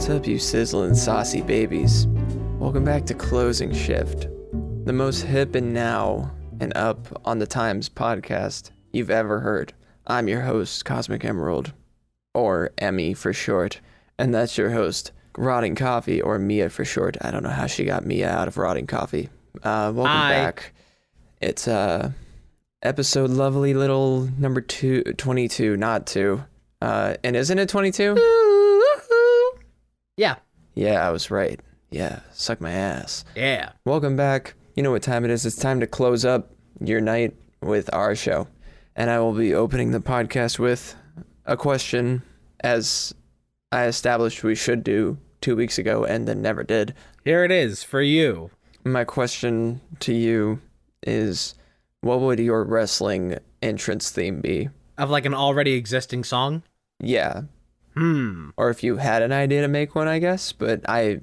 What's up, you sizzling saucy babies? Welcome back to Closing Shift, the most hip and now and up on the times podcast you've ever heard. I'm your host, Cosmic Emerald, or Emmy for short, and that's your host, Rotting Coffee, or Mia for short. I don't know how she got Mia out of Rotting Coffee. Welcome back. It's episode lovely little number 22, not 2. And isn't it 22? Yeah. Yeah, I was right. Yeah, suck my ass. Yeah. Welcome back. You know what time it is. It's time to close up your night with our show. And I will be opening the podcast with a question, as I established we should do 2 weeks ago and then never did. Here it is for you. My question to you is, what would your wrestling entrance theme be? Of like an already existing song? Yeah. Or if you had an idea to make one, I guess. But I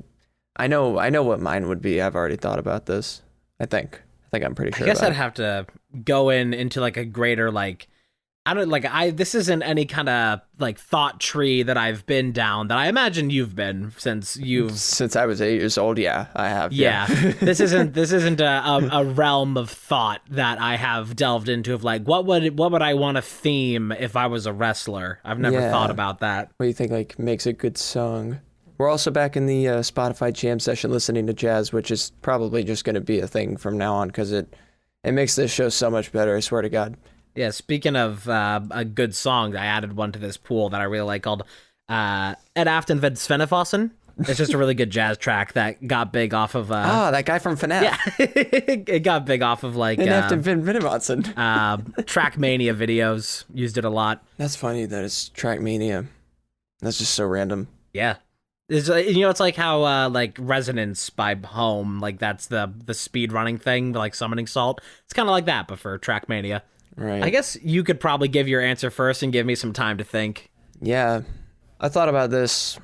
know what mine would be. I've already thought about this. I think I'm pretty sure. I guess I'd have to go into like a greater this isn't any kind of like thought tree that I've been down that I imagine you've been since I was 8 years old. Yeah, I have. Yeah. this isn't a realm of thought that I have delved into of like what would I want to theme if I was a wrestler. I've never thought about that. What do you think like makes a good song? We're also back in the Spotify jam session listening to jazz, which is probably just going to be a thing from now on because it makes this show so much better. I swear to God. Yeah, speaking of a good song, I added one to this pool that I really like called Ed Afton Ved Svennefossen. It's just a really good jazz track that got big off of... that guy from FNAF. Yeah, it got big off of like... Ed Afton Ved Svennefossen. Trackmania videos. Used it a lot. That's funny that it's Trackmania. That's just so random. Yeah. It's like how like Resonance by Home, like that's the speed running thing, like Summoning Salt. It's kind of like that, but for Trackmania. Right. I guess you could probably give your answer first and give me some time to think. Yeah. I thought about this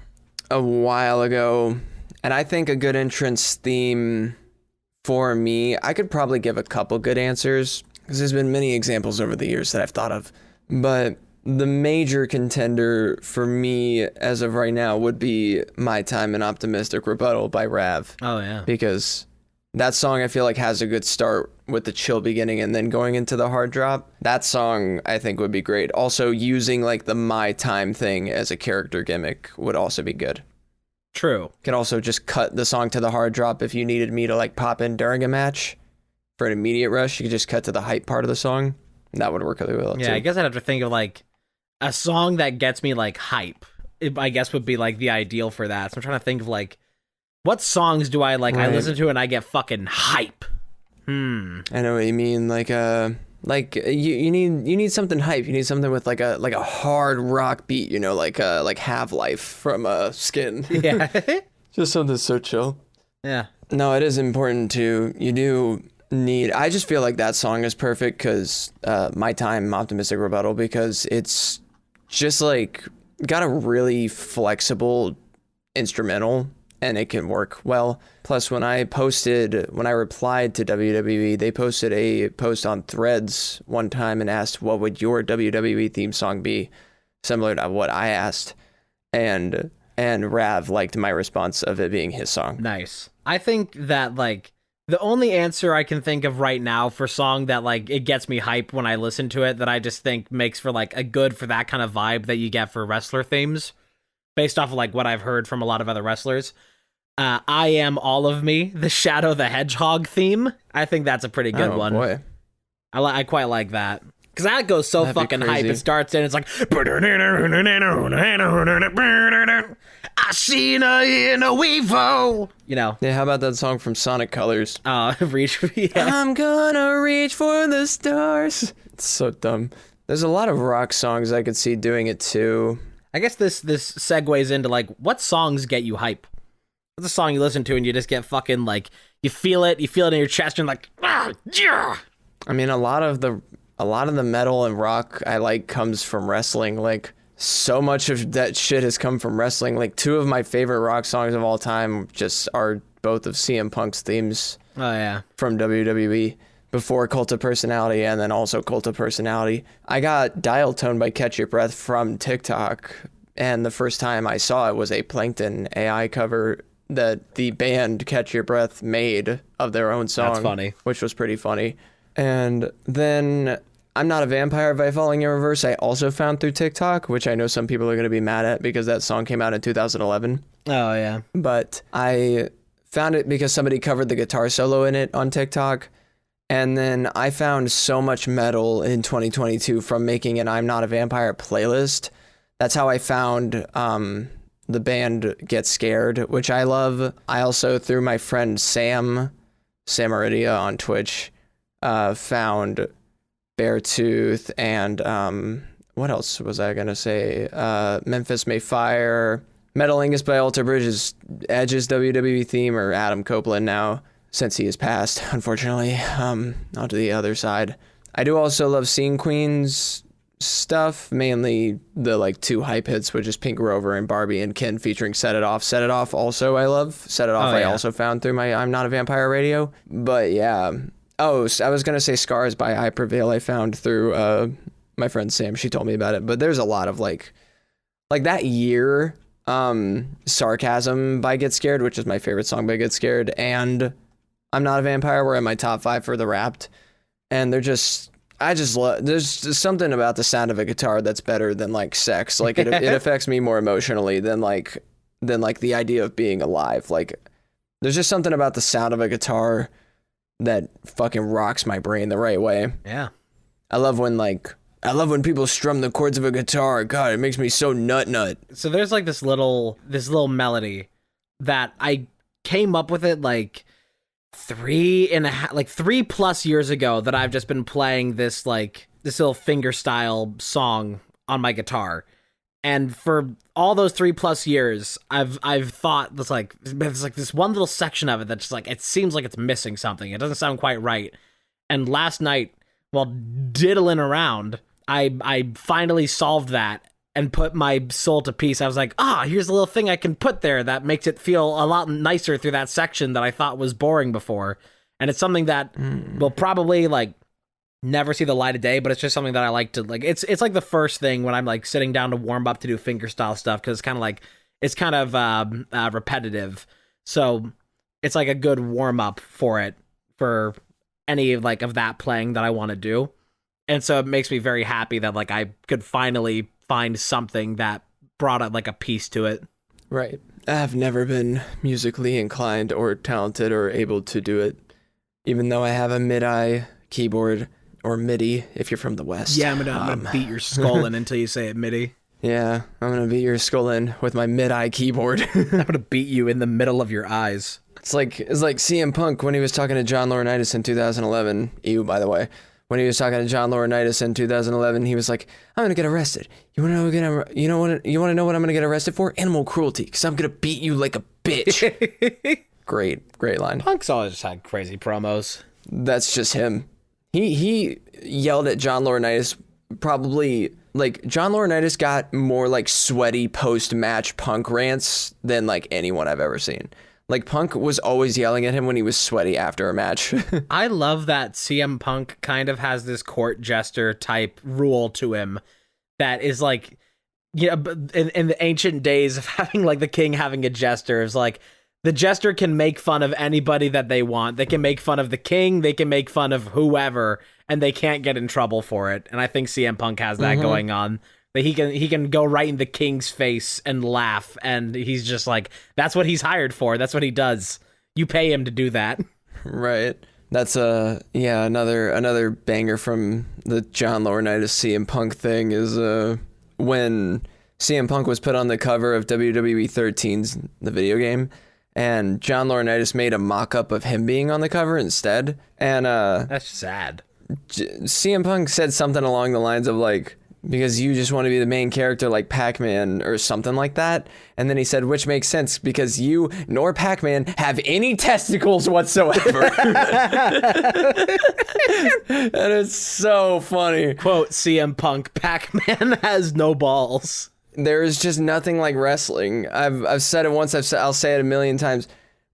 a while ago, and I think a good entrance theme for me, I could probably give a couple good answers, because there's been many examples over the years that I've thought of. But the major contender for me as of right now would be My Time in Optimistic Rebuttal by Rav. Oh, yeah. Because that song I feel like has a good start with the chill beginning and then going into the hard drop. That song I think would be great. Also using like the My Time thing as a character gimmick would also be good. True. Could also just cut the song to the hard drop if you needed me to like pop in during a match for an immediate rush. You could just cut to the hype part of the song. That would work really well too. Yeah, I guess I'd have to think of like a song that gets me like hype. I guess would be like the ideal for that. So I'm trying to think of like what songs do I like? Right. I listen to and I get fucking hype. I know what you mean. Like you need something hype. You need something with like a hard rock beat. You know, like Have Life from Skin. Yeah, just something so chill. Yeah. No, it is important to. You do need. I just feel like that song is perfect because My Time Optimistic Rebuttal, because it's just like got a really flexible instrumental. And it can work well. Plus, when I replied to WWE, they posted a post on Threads one time and asked, what would your WWE theme song be? Similar to what I asked. And Rav liked my response of it being his song. Nice. I think that, like, the only answer I can think of right now for song that, like, it gets me hype when I listen to it, that I just think makes for, like, a good for that kind of vibe that you get for wrestler themes, based off of, like, what I've heard from a lot of other wrestlers. I Am All of Me, the Shadow the Hedgehog theme. I think that's a pretty good one. Boy. I quite like that. Because that goes so That'd fucking hype. It starts and it's like... I seen her in a weevo. You know. Yeah, how about that song from Sonic Colors? Reach. Yeah. I'm gonna reach for the stars. It's so dumb. There's a lot of rock songs I could see doing it too. I guess this segues into like, what songs get you hype? What's a song you listen to and you just get fucking like, you feel it in your chest and like, yeah. I mean, a lot of the metal and rock I like comes from wrestling. Like, so much of that shit has come from wrestling. Like, 2 of my favorite rock songs of all time just are both of CM Punk's themes. Oh yeah, from WWE. Before Cult of Personality and then also Cult of Personality. I got Dial Tone by Catch Your Breath from TikTok and the first time I saw it was a Plankton AI cover that the band Catch Your Breath made of their own song. That's funny. Which was pretty funny. And then I'm Not a Vampire by Falling in Reverse I also found through TikTok, which I know some people are going to be mad at because that song came out in 2011. Oh, yeah. But I found it because somebody covered the guitar solo in it on TikTok. And then I found so much metal in 2022 from making an I'm Not a Vampire playlist. That's how I found the band Get Scared, which I love. I also, through my friend Sam Aridia on Twitch, found Beartooth and what else was I going to say? Memphis May Fire. Metalingus by Alter Bridge is Edge's WWE theme, or Adam Copeland now, since he has passed, unfortunately. Onto the other side. I do also love Scene Queen's stuff, mainly the like 2 hype hits, which is Pink Rover and Barbie and Ken featuring Set It Off. Set It Off also I love. Set It Off I also found through my I'm Not a Vampire radio. But yeah. Oh, I was going to say Scars by I Prevail I found through my friend Sam. She told me about it. But there's a lot of like that year, Sarcasm by Get Scared, which is my favorite song by Get Scared, and I'm Not a Vampire were in my top 5 for the Wrapped. And they're just, I just love, there's something about the sound of a guitar that's better than like sex. Like it affects me more emotionally than like the idea of being alive. Like there's just something about the sound of a guitar that fucking rocks my brain the right way. Yeah. I love when people strum the chords of a guitar. God, it makes me so nut. So there's like this little melody that I came up with it like 3+ years ago, that I've just been playing this little finger style song on my guitar. And for all those 3+ years, I've thought there's like this one little section of it that's just like, it seems like it's missing something. It doesn't sound quite right. And last night, while diddling around, I finally solved that and put my soul to peace. I was like, here's a little thing I can put there that makes it feel a lot nicer through that section that I thought was boring before. And it's something that will probably like never see the light of day, but it's just something that I like to like. It's like the first thing when I'm like sitting down to warm up to do fingerstyle stuff, because it's kind of repetitive. So it's like a good warm up for it, for any like of that playing that I want to do. And so it makes me very happy that like I could finally find something that brought like a piece to it. Right. I've never been musically inclined or talented or able to do it, even though I have a MIDI keyboard, or MIDI if you're from the West. Yeah, I'm gonna beat your skull in until you say it MIDI. Yeah, I'm gonna beat your skull in with my MIDI keyboard. I'm gonna beat you in the middle of your eyes. It's like CM Punk when he was talking to John Laurinaitis in 2011. Ew, by the way. When he was talking to John Laurinaitis in 2011, he was like, "I'm gonna get arrested. You wanna know what I'm gonna get arrested for? Animal cruelty, because I'm gonna beat you like a bitch." Great line. Punk's always just had crazy promos. That's just him. He yelled at John Laurinaitis. Probably like John Laurinaitis got more like sweaty post-match Punk rants than like anyone I've ever seen. Like Punk was always yelling at him when he was sweaty after a match. I love that CM Punk kind of has this court jester type rule to him that is like, in the ancient days of having like the king having a jester, is like the jester can make fun of anybody that they want. They can make fun of the king, they can make fun of whoever, and they can't get in trouble for it. And I think CM Punk has that going on. That he can go right in the king's face and laugh, and he's just like, that's what he's hired for. That's what he does. You pay him to do that. Right. That's another banger from the John Laurinaitis CM Punk thing is when CM Punk was put on the cover of WWE 13's the video game, and John Laurinaitis made a mock-up of him being on the cover instead. And that's sad. CM Punk said something along the lines of like, because you just want to be the main character like Pac-Man or something like that. And then he said, which makes sense because you nor Pac-Man have any testicles whatsoever. And it's so funny. Quote CM Punk, Pac-Man has no balls. There is just nothing like wrestling. I've said it once, I'll say it a million times.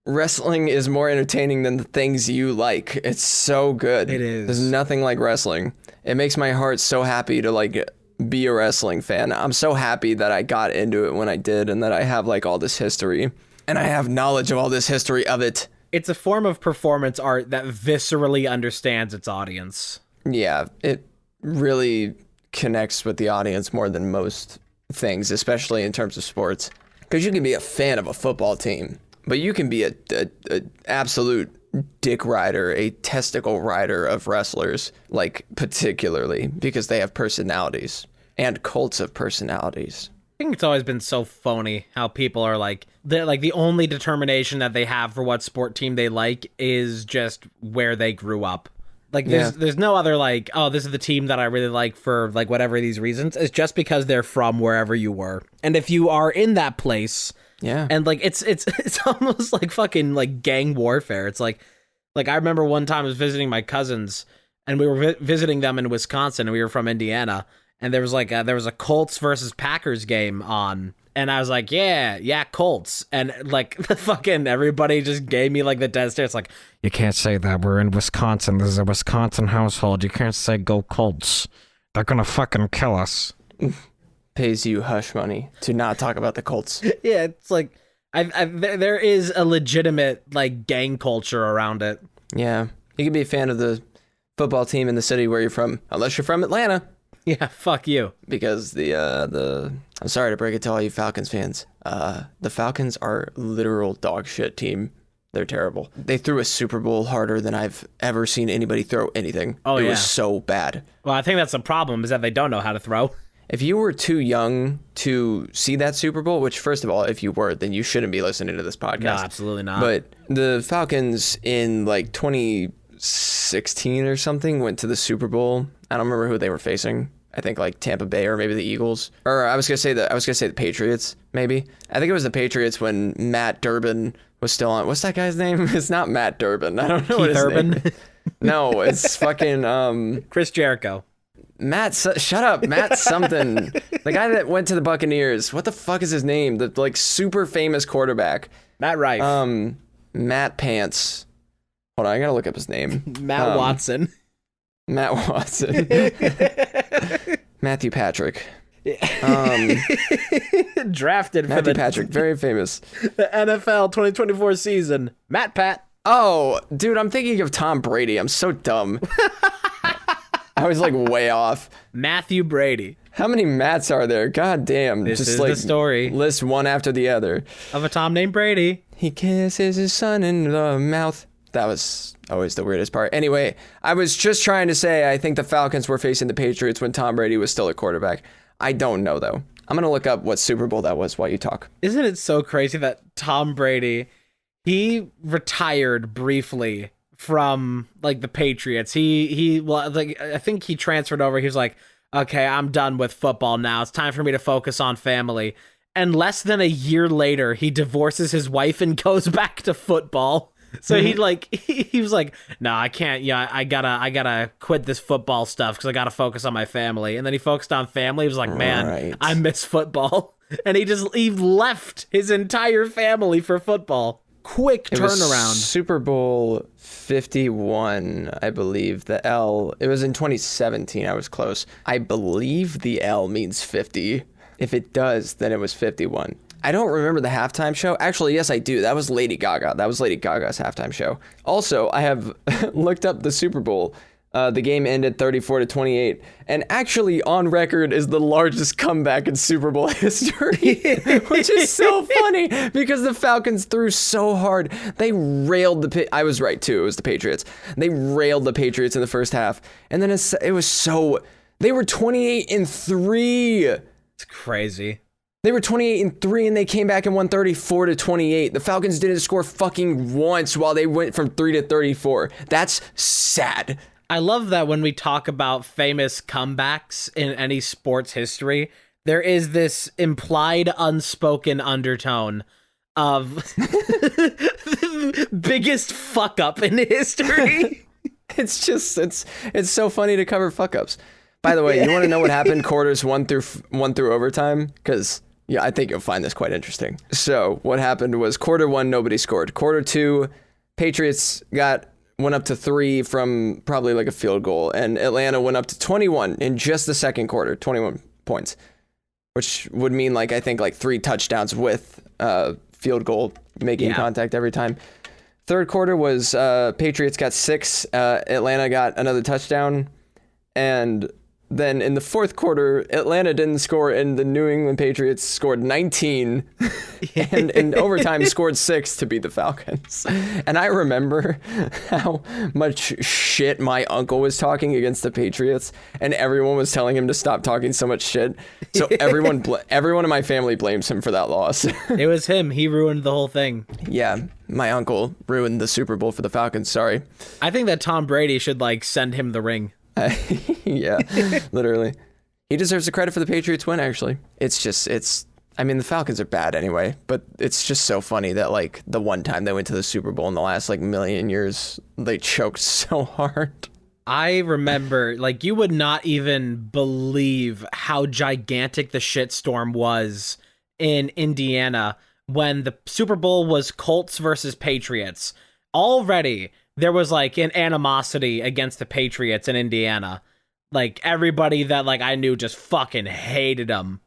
Wrestling is more entertaining than the things you like. It's so good. It is. There's nothing like wrestling. It makes my heart so happy to like be a wrestling fan. I'm so happy that I got into it when I did and that I have like all this history and I have knowledge of all this history of it. It's a form of performance art that viscerally understands its audience. Yeah, it really connects with the audience more than most things, especially in terms of sports. Because you can be a fan of a football team, but you can be a absolute dick rider, a testicle rider of wrestlers, like particularly because they have personalities and cults of personalities. I think it's always been so phony how people are like, the only determination that they have for what sport team they like is just where they grew up. Like there's no other like, oh, this is the team that I really like for like whatever these reasons. It's just because they're from wherever you were. And if you are in that place, yeah. And like it's almost like fucking like gang warfare. It's like I remember one time I was visiting my cousins and we were visiting them in Wisconsin and we were from Indiana, and there was a Colts versus Packers game on. And I was like, yeah, Colts. And like the fucking everybody just gave me like the death stare. It's like, you can't say that. We're in Wisconsin. This is a Wisconsin household. You can't say go Colts. They're gonna fucking kill us. Pays you hush money to not talk about the Colts. Yeah, it's like there is a legitimate like gang culture around it. Yeah, you can be a fan of the football team in the city where you're from, unless you're from Atlanta. Yeah, fuck you. Because the I'm sorry to break it to all you Falcons fans. The Falcons are literal dog shit team. They're terrible. They threw a Super Bowl harder than I've ever seen anybody throw anything. Oh, It was so bad. Well, I think that's the problem, is that they don't know how to throw. If you were too young to see that Super Bowl, which first of all, if you were, then you shouldn't be listening to this podcast. No, absolutely not. But the Falcons in like 2016 or something went to the Super Bowl. I don't remember who they were facing. I think like Tampa Bay or maybe the Eagles. Or I was gonna say the Patriots, maybe. I think it was the Patriots when Matt Durbin was still on. What's that guy's name? It's not Matt Durbin. I don't know what his Urban? name is. No, it's fucking Chris Jericho. Shut up, Matt something. The guy that went to the Buccaneers. What the fuck is his name? The like super famous quarterback. Matt Rife. Matt Pants. Hold on, I gotta look up his name. Matt Watson. Matt Watson. Matthew Patrick. Drafted Matthew for the Patrick, very famous. The NFL 2024 season. Matt Pat. Oh, dude, I'm thinking of Tom Brady. I'm so dumb. I was like way off. Matthew Brady. How many Matts are there? God damn. This Just is like the story list one after the other. of a Tom named Brady. He kisses his son in the mouth. That was always the weirdest part. Anyway, I was just trying to say I think the Falcons were facing the Patriots when Tom Brady was still a quarterback. I don't know, though. I'm going to look up what Super Bowl that was while you talk. Isn't it so crazy that Tom Brady, he retired briefly from like the Patriots. Well, like I think he transferred over. He was like, okay, I'm done with football now. It's time for me to focus on family. And less than a year later, he divorces his wife and goes back to football. So he was like, no, I can't. Yeah, I gotta quit this football stuff because I gotta focus on my family. And then he focused on family. He was like, man, Right. I miss football. And he left his entire family for football. Quick It was turnaround. Super Bowl 51, I believe. The L, it was in 2017. I was close. I believe the L means 50. If it does, then it was 51. I don't remember the halftime show. Actually, yes, I do. That was Lady Gaga. That was Lady Gaga's halftime show. Also, I have looked up the Super Bowl. The game ended 34-28, and actually on record is the largest comeback in Super Bowl history, which is so funny because the Falcons threw so hard. They railed I was right too. It was the Patriots. They railed the Patriots in the first half, and then it was so. They were 28-3. It's crazy. They were 28-3 and they came back and won 34-28. The Falcons didn't score fucking once while they went from 3-34. That's sad. I love that when we talk about famous comebacks in any sports history, there is this implied unspoken undertone of biggest fuck up in history. It's so funny to cover fuck ups. By the way, you want to know what happened quarters one through overtime? Because yeah, I think you'll find this quite interesting. So what happened was quarter one, nobody scored. Quarter two, Patriots got went up to 3 from probably like a field goal, and Atlanta went up to 21 in just the second quarter, 21 points, which would mean like I think like 3 touchdowns with field goal making contact every time. Third quarter was Patriots got 6, Atlanta got another touchdown, and then in the fourth quarter, Atlanta didn't score, and the New England Patriots scored 19, and in overtime scored 6 to beat the Falcons. And I remember how much shit my uncle was talking against the Patriots, and everyone was telling him to stop talking so much shit. So everyone in my family blames him for that loss. It was him. He ruined the whole thing. Yeah, my uncle ruined the Super Bowl for the Falcons. Sorry. I think that Tom Brady should like send him the ring. Yeah, literally. He deserves the credit for the Patriots win, actually. I mean, the Falcons are bad anyway, but it's just so funny that, like, the one time they went to the Super Bowl in the last, like, million years, they choked so hard. I remember, like, you would not even believe how gigantic the shitstorm was in Indiana when the Super Bowl was Colts versus Patriots. Already, there was like an animosity against the Patriots in Indiana. Like everybody that like I knew just fucking hated them.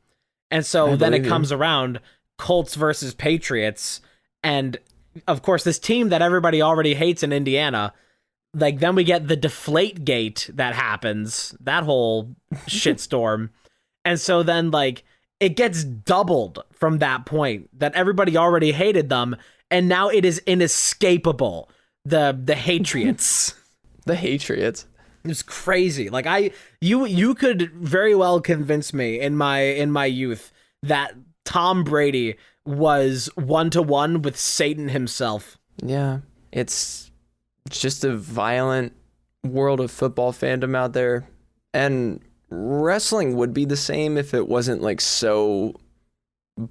And so then it comes around Colts versus Patriots. And of course, this team that everybody already hates in Indiana, like then we get the Deflate Gate that happens, that whole shitstorm. And so then like it gets doubled from that point that everybody already hated them. And now it is inescapable. The Hatriots. The Hatriots. It was crazy. Like you could very well convince me in my youth that Tom Brady was 1-to-1 with Satan himself. Yeah, it's just a violent world of football fandom out there, and wrestling would be the same if it wasn't like so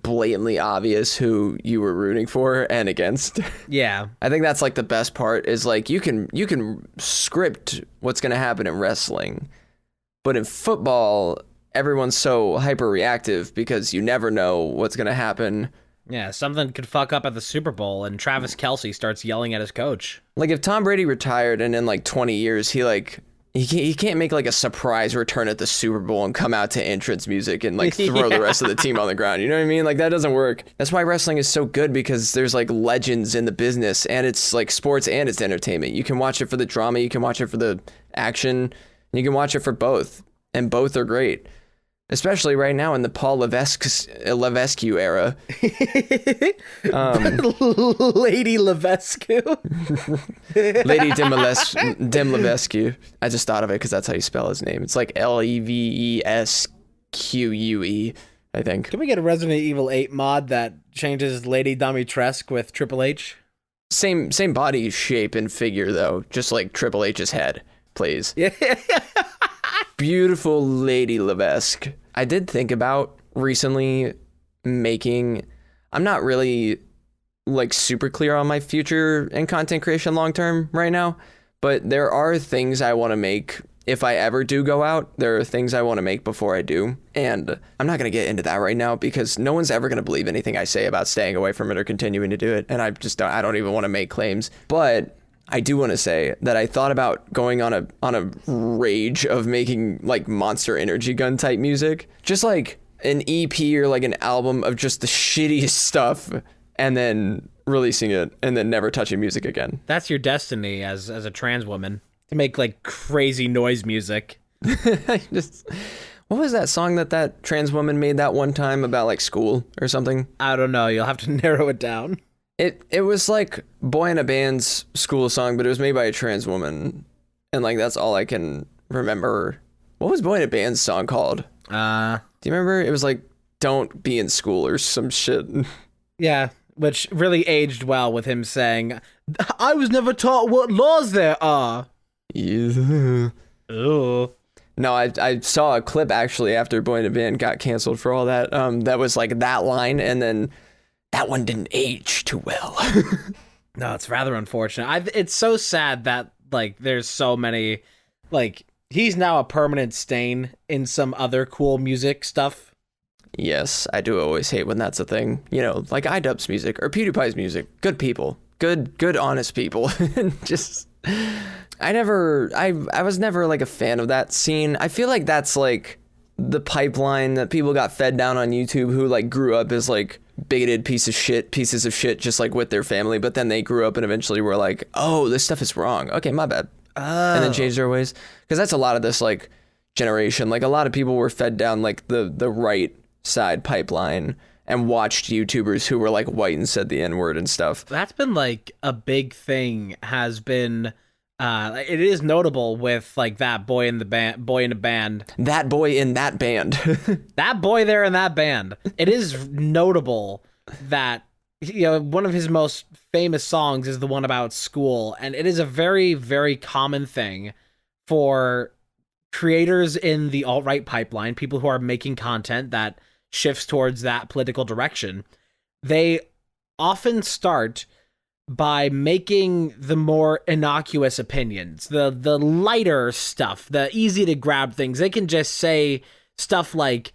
blatantly obvious who you were rooting for and against. Yeah. I think that's like the best part is like you can script what's going to happen in wrestling, but in football everyone's so hyper reactive because you never know what's going to happen. Yeah, something could fuck up at the Super Bowl and Travis Kelce starts yelling at his coach. Like if Tom Brady retired and in like 20 years he can't make like a surprise return at the Super Bowl and come out to entrance music and like throw the rest of the team on the ground. You know what I mean? Like that doesn't work. That's why wrestling is so good, because there's like legends in the business, and it's like sports and it's entertainment. You can watch it for the drama, you can watch it for the action, you can watch it for both, and both are great. Especially right now in the Paul Levesque era. Lady Levesque. Lady Dim Levesque. I just thought of it because that's how you spell his name. It's like Levesque, I think. Can we get a Resident Evil 8 mod that changes Lady Dimitrescu with Triple H? Same body shape and figure, though. Just like Triple H's head, please. Yeah. Beautiful Lady Levesque. I did think about recently I'm not really like super clear on my future in content creation long term right now, but there are things I want to make if I ever do go out. There are things I want to make before I do, and I'm not going to get into that right now because no one's ever going to believe anything I say about staying away from it or continuing to do it, and I don't even want to make claims. But I do want to say that I thought about going on a rage of making like Monster Energy Gun type music, just like an EP or like an album of just the shittiest stuff, and then releasing it and then never touching music again. That's your destiny as a trans woman, to make like crazy noise music. What was that song that trans woman made that one time about like school or something? I don't know. You'll have to narrow it down. It was like Boy in a Band's school song, but it was made by a trans woman, and like that's all I can remember. What was Boy in a Band's song called? Do you remember? It was like "Don't Be in School" or some shit. Yeah, which really aged well with him saying, "I was never taught what laws there are." Yeah. Oh. No, I saw a clip actually after Boy in a Band got canceled for all that. That was like that line, and then that one didn't age too well. No, it's rather unfortunate. It's so sad that like there's so many, like he's now a permanent stain in some other cool music stuff. Yes, I do always hate when that's a thing. You know, like iDubbbz music or PewDiePie's music. Good people. Good honest people. Just I was never like a fan of that scene. I feel like that's like the pipeline that people got fed down on YouTube who like grew up as like bigoted pieces of shit, just like with their family. But then they grew up and eventually were like, oh, this stuff is wrong. Okay, my bad. And then changed their ways. Because that's a lot of this like generation. Like a lot of people were fed down like the right side pipeline and watched YouTubers who were like white and said the N-word and stuff. That's been like a big thing, has been it is notable with like that boy in a band. That boy in that band. That boy there in that band. It is notable that, you know, one of his most famous songs is the one about school, and it is a very, very common thing for creators in the alt-right pipeline, people who are making content that shifts towards that political direction. They often start by making the more innocuous opinions, the lighter stuff, the easy to grab things. They can just say stuff like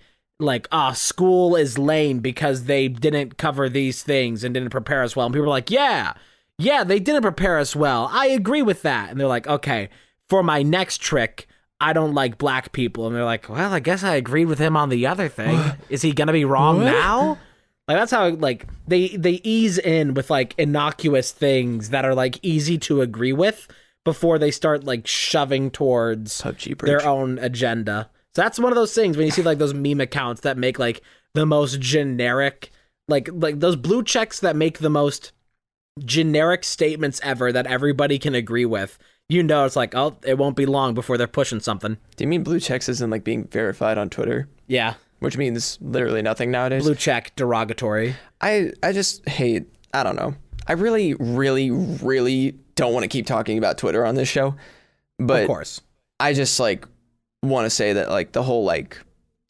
school is lame because they didn't cover these things and didn't prepare us well. And people are like, yeah, they didn't prepare us well. I agree with that. And they're like, okay, for my next trick, I don't like black people. And they're like, well, I guess I agreed with him on the other thing. Is he going to be wrong now? Like, that's how, like, they ease in with, like, innocuous things that are, like, easy to agree with before they start, like, shoving towards their own agenda. So that's one of those things when you see, like, those meme accounts that make, like, the most generic, like those blue checks that make the most generic statements ever that everybody can agree with. You know, it's like, oh, it won't be long before they're pushing something. Do you mean blue checks isn't, like, being verified on Twitter? Yeah. Which means literally nothing nowadays. Blue check, derogatory. I just hate, I don't know. I really, really, really don't want to keep talking about Twitter on this show. But of course. I just like want to say that like the whole like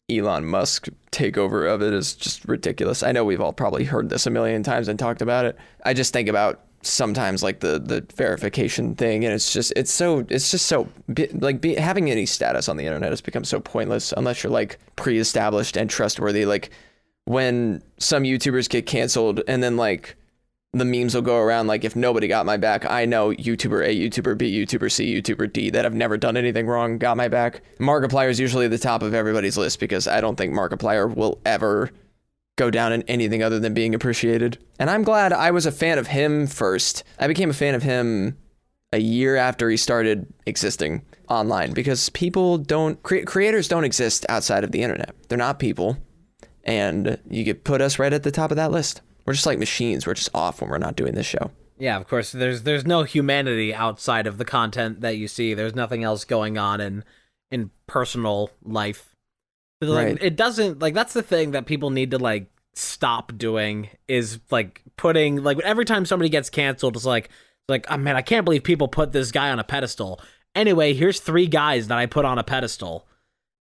Elon Musk takeover of it is just ridiculous. I know we've all probably heard this a million times and talked about it. I just think about sometimes like the verification thing, and it's just so having any status on the internet has become so pointless unless you're like pre-established and trustworthy. Like when some YouTubers get canceled and then like the memes will go around like, if nobody got my back, I know YouTuber A, YouTuber B, YouTuber C, YouTuber D that have never done anything wrong got my back. Markiplier is usually at the top of everybody's list because I don't think Markiplier will ever go down in anything other than being appreciated. And I'm glad I was a fan of him first. I became a fan of him a year after he started existing online because creators don't exist outside of the internet. They're not people. And you could put us right at the top of that list. We're just like machines. We're just off when we're not doing this show. Yeah, of course. There's no humanity outside of the content that you see. There's nothing else going on in personal life. Like, right. It doesn't, like, that's the thing that people need to, like, stop doing is, like, putting, like, every time somebody gets canceled, it's like, oh, man, I can't believe people put this guy on a pedestal. Anyway, here's 3 guys that I put on a pedestal.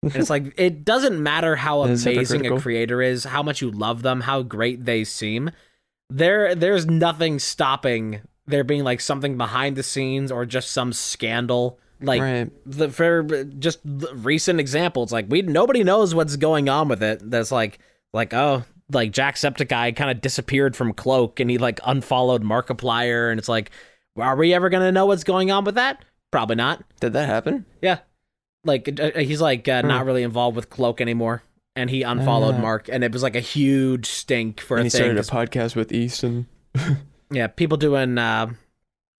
And it's like, it doesn't matter how amazing a creator is, how much you love them, how great they seem. There's nothing stopping there being, like, something behind the scenes or just some scandal. Like, right. For just recent examples, like, nobody knows what's going on with it. That's like, oh, like, Jacksepticeye kind of disappeared from Cloak, and he, like, unfollowed Markiplier, and it's like, are we ever going to know what's going on with that? Probably not. Did that happen? Yeah. Like, he's, like, not really involved with Cloak anymore, and he unfollowed Mark, and it was, like, a huge stink for a thing. And he started a podcast with Easton. Yeah, people doing,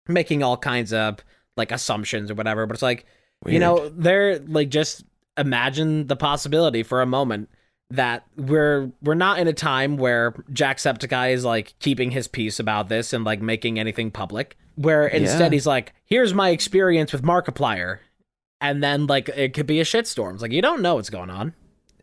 making all kinds of, like, assumptions or whatever, but it's like, weird. You know, they're like, just imagine the possibility for a moment that we're not in a time where Jacksepticeye is like keeping his peace about this and like making anything public, where instead he's like, here's my experience with Markiplier, and then like it could be a shitstorm. It's like, you don't know what's going on.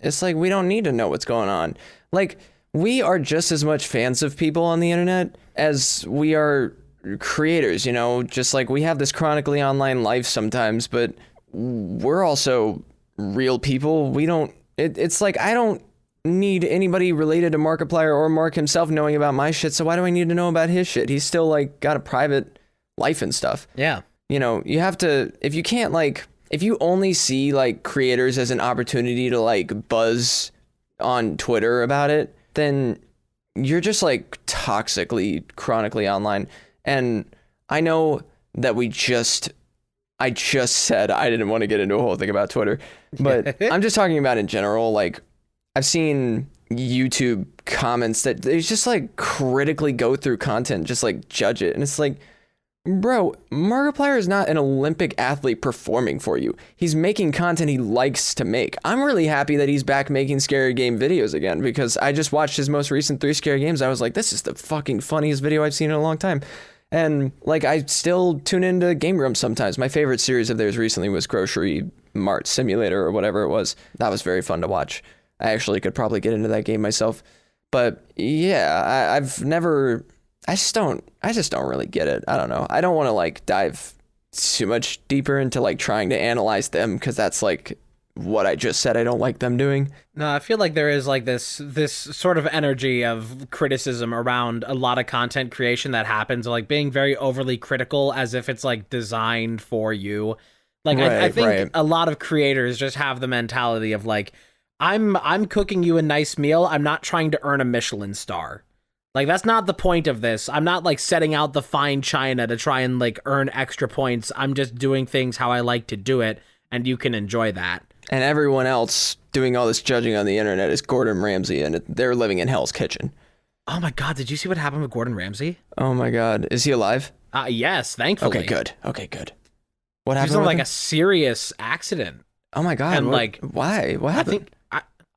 It's like, we don't need to know what's going on. Like, we are just as much fans of people on the internet as we are creators, you know, just like we have this chronically online life sometimes, but we're also real people. It's like, I don't need anybody related to Markiplier or Mark himself knowing about my shit, so why do I need to know about his shit? He's still like got a private life and stuff. Yeah. You know, you have to, if you only see like creators as an opportunity to like buzz on Twitter about it, then you're just like toxically chronically online. And I know that I just said. I didn't want to get into a whole thing about Twitter, but I'm just talking about in general. Like, I've seen YouTube comments that they just like critically go through content, just like judge it. And it's like, bro, Markiplier is not an Olympic athlete performing for you. He's making content he likes to make. I'm really happy that he's back making scary game videos again, because I just watched his most recent 3 scary games. I was like, this is the fucking funniest video I've seen in a long time. And like, I still tune into Game Grumps sometimes. My favorite series of theirs recently was Grocery Mart Simulator or whatever it was. That was very fun to watch. I actually could probably get into that game myself. But yeah, I just don't really get it. I don't know. I don't want to like dive too much deeper into like trying to analyze them, because that's like what I just said I don't like them doing. No, I feel like there is like this sort of energy of criticism around a lot of content creation that happens, like being very overly critical as if it's like designed for you. Like, right, I think a lot of creators just have the mentality of like, I'm cooking you a nice meal. I'm not trying to earn a Michelin star. Like, that's not the point of this. I'm not like setting out the fine china to try and like earn extra points. I'm just doing things how I like to do it, and you can enjoy that. And everyone else doing all this judging on the internet is Gordon Ramsay, and they're living in Hell's Kitchen. Oh my God, did you see what happened with Gordon Ramsay? Oh my God, is he alive? Yes, thankfully. Okay, good. What happened? He was in like a serious accident. Oh my God, and like, why? What happened?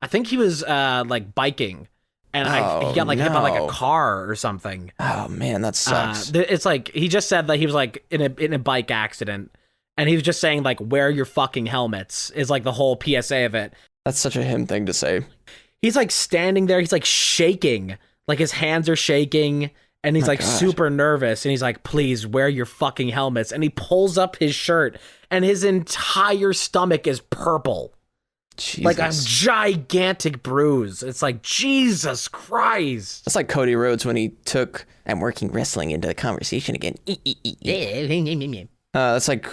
I think he was like biking, and he got like hit by like a car or something. Oh man, that sucks. It's like, he just said that he was like in a bike accident, and he was just saying like, wear your fucking helmets is like the whole PSA of it. That's such a him thing to say. He's like standing there, he's like shaking, like his hands are shaking, and he's like super nervous, and he's like, please wear your fucking helmets. And he pulls up his shirt, and his entire stomach is purple. Jesus. Like a gigantic bruise. It's like, Jesus Christ. That's like Cody Rhodes when he took "I'm working wrestling" into the conversation again. That's like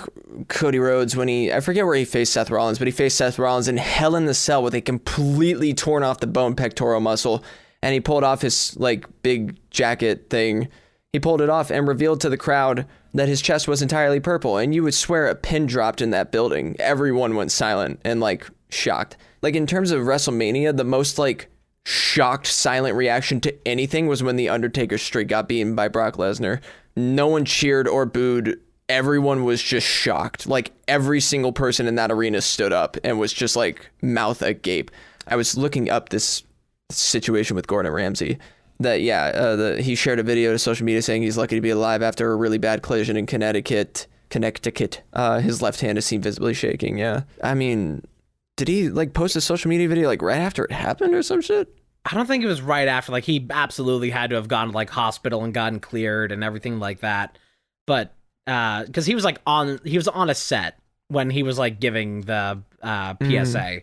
Cody Rhodes when I forget where he faced Seth Rollins, but he faced Seth Rollins in Hell in the Cell with a completely torn off the bone pectoral muscle, and he pulled off his like big jacket thing. He pulled it off and revealed to the crowd that his chest was entirely purple, and you would swear a pin dropped in that building. Everyone went silent and like shocked. Like, in terms of WrestleMania, the most like shocked silent reaction to anything was when the Undertaker's streak got beaten by Brock Lesnar. No one cheered or booed. Everyone was just shocked. Like, every single person in that arena stood up and was just like mouth agape. I was looking up this situation with Gordon Ramsay. That he shared a video to social media saying he's lucky to be alive after a really bad collision in Connecticut. His left hand is seen visibly shaking. Yeah, I mean, did he like post a social media video like right after it happened or some shit? I don't think it was right after. Like, he absolutely had to have gone to like hospital and gotten cleared and everything like that. But because he was on a set when he was like giving the PSA,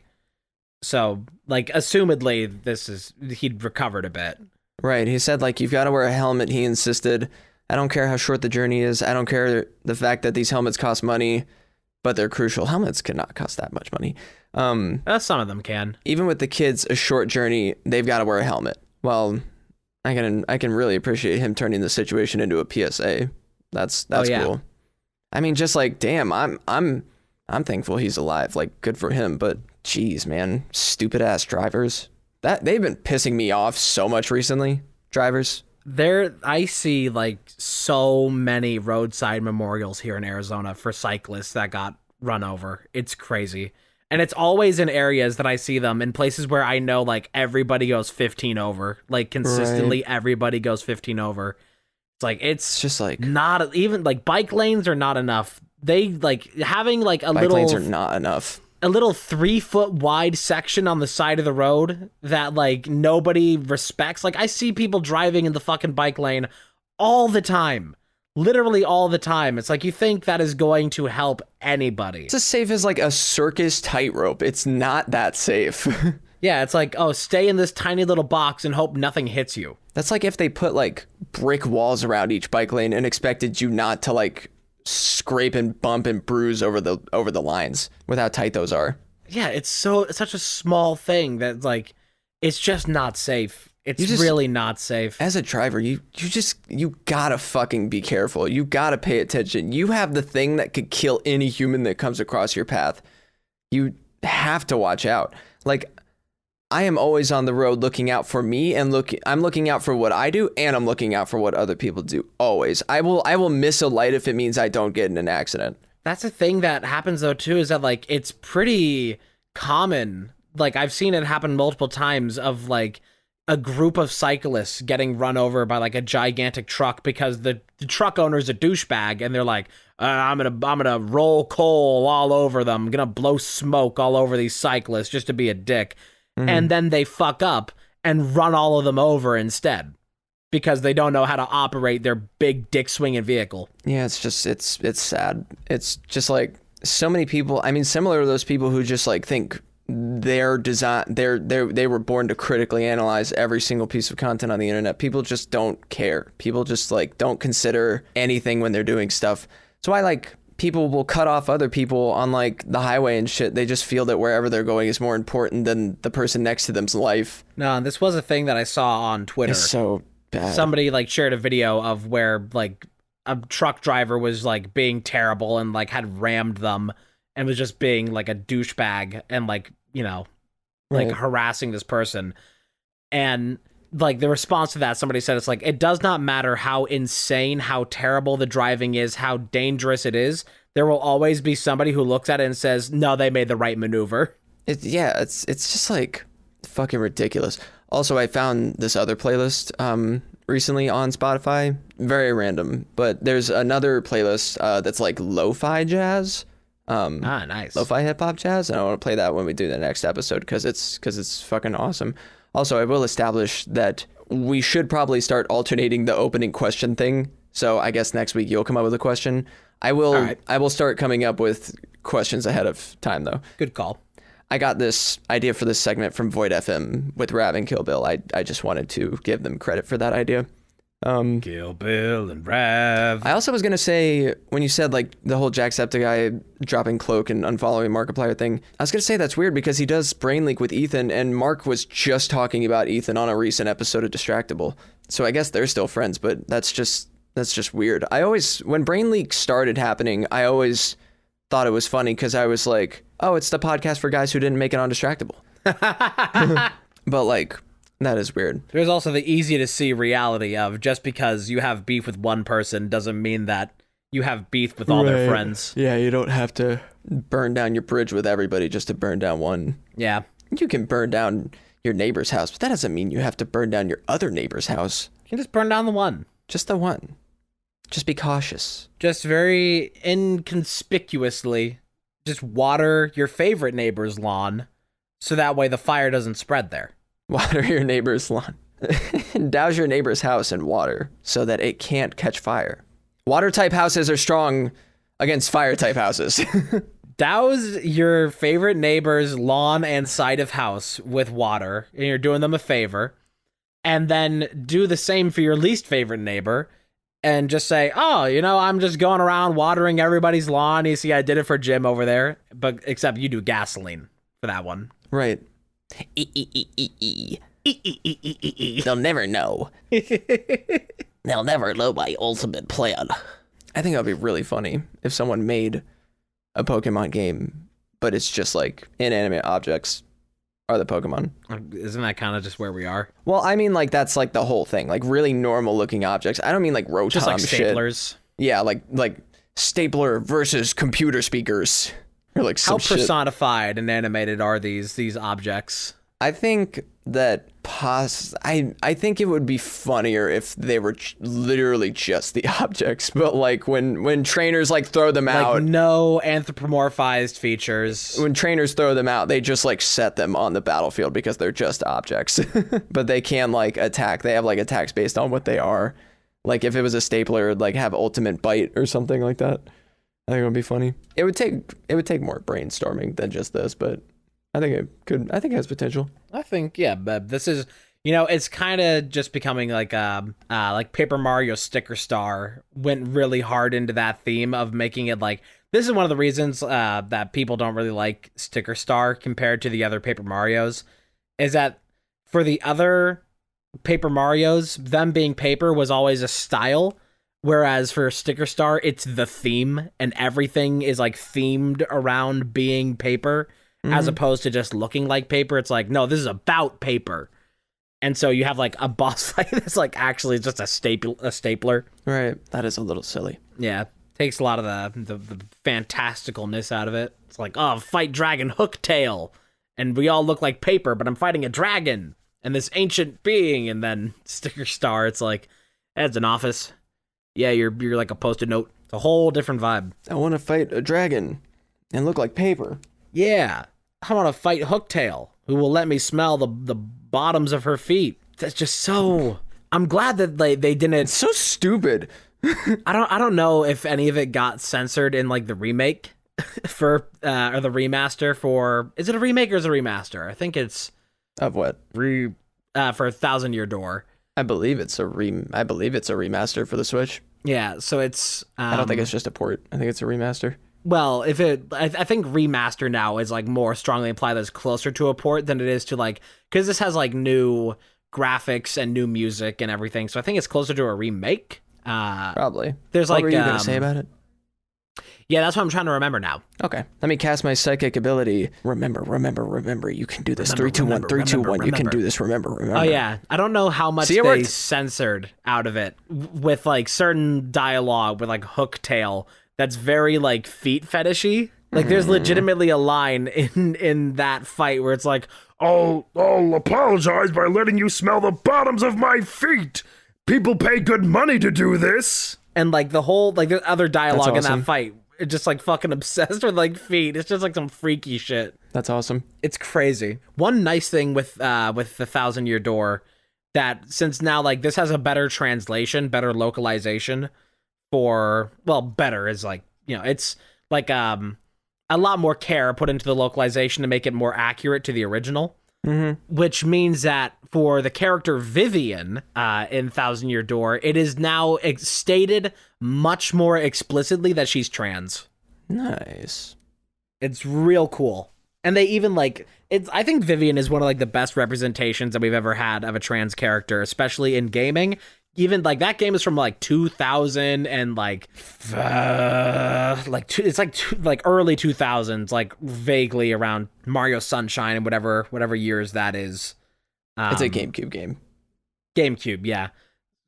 so like assumedly he'd recovered a bit. Right. He said, like, you've got to wear a helmet. He insisted. I don't care how short the journey is. I don't care the fact that these helmets cost money, but they're crucial. Helmets cannot cost that much money. Some of them can. Even with the kids, a short journey, they've got to wear a helmet. Well, I can really appreciate him turning the situation into a PSA. That's cool. I mean, just like, damn, I'm thankful he's alive. Like, good for him. But geez, man, stupid ass drivers. They've been pissing me off so much recently, drivers. I see like so many roadside memorials here in Arizona for cyclists that got run over. It's crazy. And it's always in areas that I see them, in places where I know like everybody goes 15 over. Like, consistently, everybody goes 15 over. It's like, it's just like not even like bike lanes are not enough. They like having like bike lanes are not enough. A little 3-foot wide section on the side of the road that like nobody respects. Like, I see people driving in the fucking bike lane all the time, literally all the time. It's like, you think that is going to help anybody. It's as safe as like a circus tightrope. It's not that safe. Yeah, it's like, oh, stay in this tiny little box and hope nothing hits you. That's like if they put like brick walls around each bike lane and expected you not to like scrape and bump and bruise over the lines with how tight those are. Yeah, it's such a small thing that like, it's just not safe. It's really not safe. As a driver, you gotta fucking be careful. You gotta pay attention. You have the thing that could kill any human that comes across your path. You have to watch out. Like, I am always on the road looking out for me, and I'm looking out for what I do, and I'm looking out for what other people do. Always. I will miss a light if it means I don't get in an accident. That's a thing that happens though too, is that like it's pretty common. Like I've seen it happen multiple times of like a group of cyclists getting run over by like a gigantic truck because the truck owner's a douchebag, and they're like, I'm gonna roll coal all over them. I'm gonna blow smoke all over these cyclists just to be a dick. Mm-hmm. And then they fuck up and run all of them over instead because they don't know how to operate their big dick swinging vehicle. Yeah, it's sad. It's just like so many people. I mean, similar to those people who just like think they were born to critically analyze every single piece of content on the internet. People just don't care. People just like don't consider anything when they're doing stuff. So I like people will cut off other people on like the highway and shit. They just feel that wherever they're going is more important than the person next to them's life. No, this was a thing that I saw on Twitter. It's so bad. Somebody like shared a video of where like a truck driver was like being terrible and like had rammed them and was just being like a douchebag and like, you know, like harassing this person. And like the response to that, somebody said, it's like, it does not matter how insane, how terrible the driving is, how dangerous it is. There will always be somebody who looks at it and says, no, they made the right maneuver. It's just like fucking ridiculous. Also, I found this other playlist recently on Spotify. Very random, but there's another playlist that's like lo-fi jazz. Nice. Lo-fi hip-hop jazz, and I want to play that when we do the next episode because it's fucking awesome. Also, I will establish that we should probably start alternating the opening question thing. So I guess next week you'll come up with a question. I will start coming up with questions ahead of time, though. Good call. I got this idea for this segment from Void FM with Rav and Kill Bill. I just wanted to give them credit for that idea. Kill Bill and Rav. I also was going to say, when you said like the whole Jacksepticeye dropping Cloak and unfollowing Markiplier thing, I was going to say that's weird because he does Brain Leak with Ethan, and Mark was just talking about Ethan on a recent episode of Distractable. So I guess they're still friends, but that's just weird. When Brain Leak started happening, I always thought it was funny because I was like, oh, it's the podcast for guys who didn't make it on Distractable. But like, that is weird. There's also the easy to see reality of just because you have beef with one person doesn't mean that you have beef with all their friends. Yeah, you don't have to burn down your bridge with everybody just to burn down one. Yeah. You can burn down your neighbor's house, but that doesn't mean you have to burn down your other neighbor's house. You can just burn down the one. Just the one. Just be cautious. Just very inconspicuously, just water your favorite neighbor's lawn so that way the fire doesn't spread there. Water your neighbor's lawn. Douse your neighbor's house in water so that it can't catch fire. Water-type houses are strong against fire-type houses. Douse your favorite neighbor's lawn and side of house with water, and you're doing them a favor. And then do the same for your least favorite neighbor, and just say, oh, you know, I'm just going around watering everybody's lawn. You see, I did it for Jim over there, but except you do gasoline for that one. Right. They'll never know. They'll never know my ultimate plan. I think that would be really funny if someone made a Pokemon game, but it's just like inanimate objects are the Pokemon. Isn't that kind of just where we are? Well, I mean, like, that's like the whole thing. Like, really normal looking objects. I don't mean like Rotom just like staplers. Shit. Yeah, like stapler versus computer speakers. Or like some How personified and animated are these objects? I think that I think it would be funnier if they were literally just the objects, but like when trainers like throw them out, like no anthropomorphized features. When trainers throw them out, they just like set them on the battlefield because they're just objects. But they can like attack. They have like attacks based on what they are. Like if it was a stapler, it'd like have ultimate bite or something like that. I think it would be funny. It would take more brainstorming than just this, but I think it could. I think it has potential. I think, yeah, but this is, you know, it's kind of just becoming like Paper Mario Sticker Star went really hard into that theme of making it like, this is one of the reasons that people don't really like Sticker Star compared to the other Paper Marios, is that for the other Paper Mario's, them being paper was always a style, whereas for Sticker Star, it's the theme, and everything is like themed around being paper, as opposed to just looking like paper. It's like, no, this is about paper. And so you have like a boss fight that's like actually just a stapler. Right. That is a little silly. Yeah. Takes a lot of the fantasticalness out of it. It's like, oh, fight dragon Hooktail. And we all look like paper, but I'm fighting a dragon and this ancient being. And then Sticker Star, it's like, that's an office. Yeah, you're like a Post-it note. It's a whole different vibe. I want to fight a dragon and look like paper. Yeah. I want to fight Hooktail, who will let me smell the bottoms of her feet. That's just so... I'm glad that they didn't... It's so stupid. I don't know if any of it got censored in like the remake for or the remaster for... Is it a remake or is it a remaster? I think it's... Of what? For 1,000 Year Door. I believe it's a remaster for the Switch. Yeah, so it's... I don't think it's just a port. I think it's a remaster. Well, I think remaster now is like more strongly implied that it's closer to a port than it is to like... Because this has like new graphics and new music and everything, so I think it's closer to a remake. Probably. There's what like... were you going to say about it? Yeah, that's what I'm trying to remember now. Okay. Let me cast my psychic ability. Remember. You can do this. 3, 2, 1. 3, 2, 1. You can do this. Remember. Oh, yeah. I don't know how much they censored out of it with like certain dialogue with like Hooktail that's very like feet fetishy. Like there's legitimately a line in that fight where it's like, I'll apologize by letting you smell the bottoms of my feet. People pay good money to do this. And like the whole, like there's other dialogue in that fight. It's just like fucking obsessed with like feet. It's just like some freaky shit. That's awesome. It's crazy. One nice thing with the 1,000 Year Door, that since now like this has a better translation, better localization for, well, better is like, you know, it's like a lot more care put into the localization to make it more accurate to the original. Which means that for the character Vivian in 1,000 Year Door, it is now stated much more explicitly that she's trans. Nice. It's real cool. And they even like it's. I think Vivian is one of like the best representations that we've ever had of a trans character, especially in gaming. Even like that game is from like 2000 and like it's like early 2000s, like vaguely around Mario Sunshine and whatever years that is. It's a GameCube game. GameCube, yeah.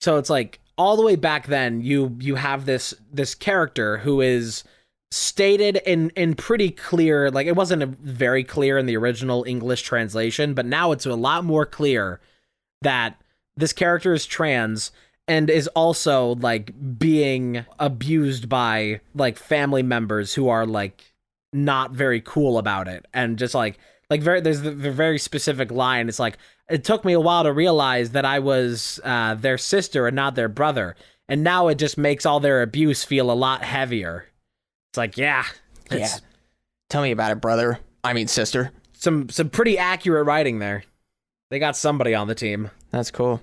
So it's like all the way back then, you have this character who is stated in pretty clear, like it wasn't very clear in the original English translation, but now it's a lot more clear that this character is trans and is also like being abused by like family members who are like not very cool about it. And just like there's the very specific line. It's like, it took me a while to realize that I was their sister and not their brother. And now it just makes all their abuse feel a lot heavier. It's like, yeah. Tell me about it, brother. I mean, sister. Some pretty accurate writing there. They got somebody on the team. That's cool.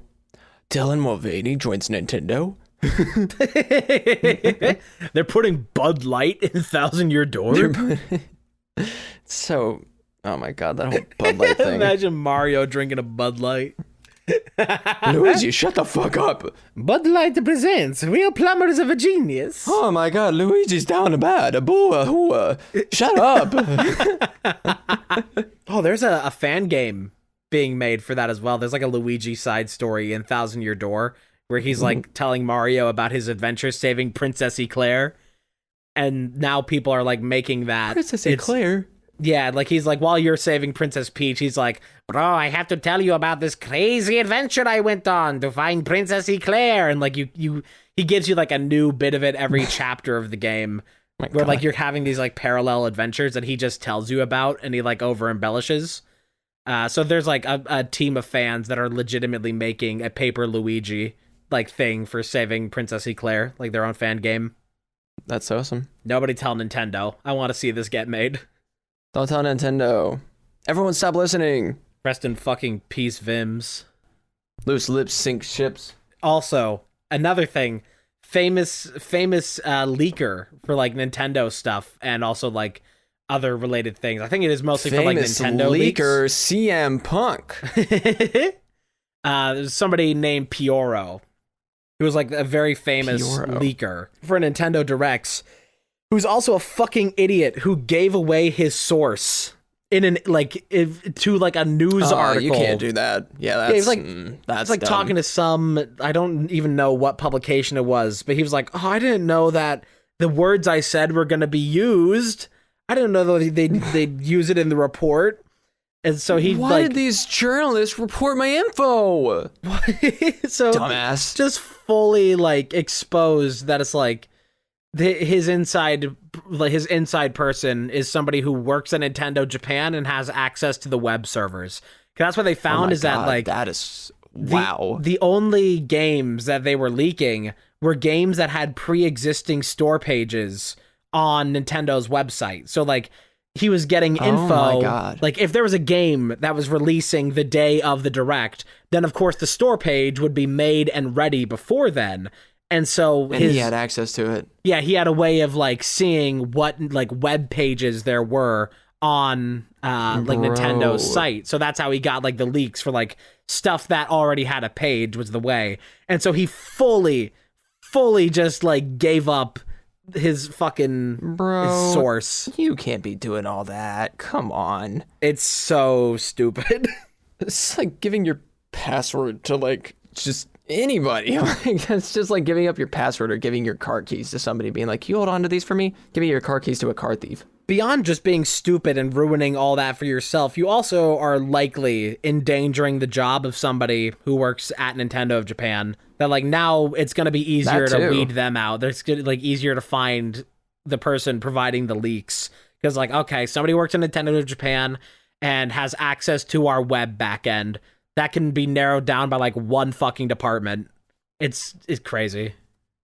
Dylan Mulvaney joins Nintendo. They're putting Bud Light in 1,000 Year Door. So, oh my god, that whole Bud Light thing. Imagine Mario drinking a Bud Light. Luigi, shut the fuck up. Bud Light presents Real Plumbers of a Genius. Oh my god, Luigi's down to bad. A booa hooah. Shut up. Oh, there's a fan game being made for that as well. There's like a Luigi side story in 1,000 Year Door where he's like telling Mario about his adventures saving Princess Eclair. And now people are like making that. Princess Eclair? Yeah, like he's like, while you're saving Princess Peach, he's like, bro, I have to tell you about this crazy adventure I went on to find Princess Eclair. And like he gives you like a new bit of it every chapter of the game where like you're having these like parallel adventures that he just tells you about and he like over embellishes. So there's like a team of fans that are legitimately making a Paper Luigi like thing for saving Princess Eclair, like their own fan game. That's awesome. Nobody tell Nintendo. I want to see this get made. Don't tell Nintendo. Everyone stop listening. Rest in fucking peace, Vims. Loose lips sink ships. Also, another thing, famous leaker for like Nintendo stuff and also like other related things. I think it is mostly famous for like Nintendo leaker leaks. CM Punk. There's somebody named Pioro, who was like a very famous leaker for Nintendo Directs, who's also a fucking idiot who gave away his source in an to like a news article. You can't do that. Yeah, that's that's like dumb. talking to some, I don't even know what publication it was, but he was like, "Oh, I didn't know that the words I said were going to be used. I didn't know that they'd use it in the report." And so why did these journalists report my info? So dumbass. Just fully like exposed that it's like his inside person is somebody who works at Nintendo Japan and has access to the web servers. 'Cause that's what they found that like that is wow. The only games that they were leaking were games that had pre-existing store pages on Nintendo's website. So like he was getting info. Oh my God. Like if there was a game that was releasing the day of the Direct, then of course the store page would be made and ready before then. And so he had access to it. Yeah, he had a way of like seeing what like web pages there were on like Nintendo's site. So that's how he got like the leaks for like stuff that already had a page was the way. And so he fully just like gave up his fucking his source. You can't be doing all that. Come on. It's so stupid. It's like giving your password to like just anybody. Like that's just like giving up your password or giving your car keys to somebody, being like, "You hold on to these for me? Give me your car keys to a car thief." Beyond just being stupid and ruining all that for yourself, you also are likely endangering the job of somebody who works at Nintendo of Japan. That like now it's going to be easier to weed them out. It's like easier to find the person providing the leaks because like, okay, somebody works at Nintendo of Japan and has access to our web backend. That can be narrowed down by like one fucking department. It's crazy.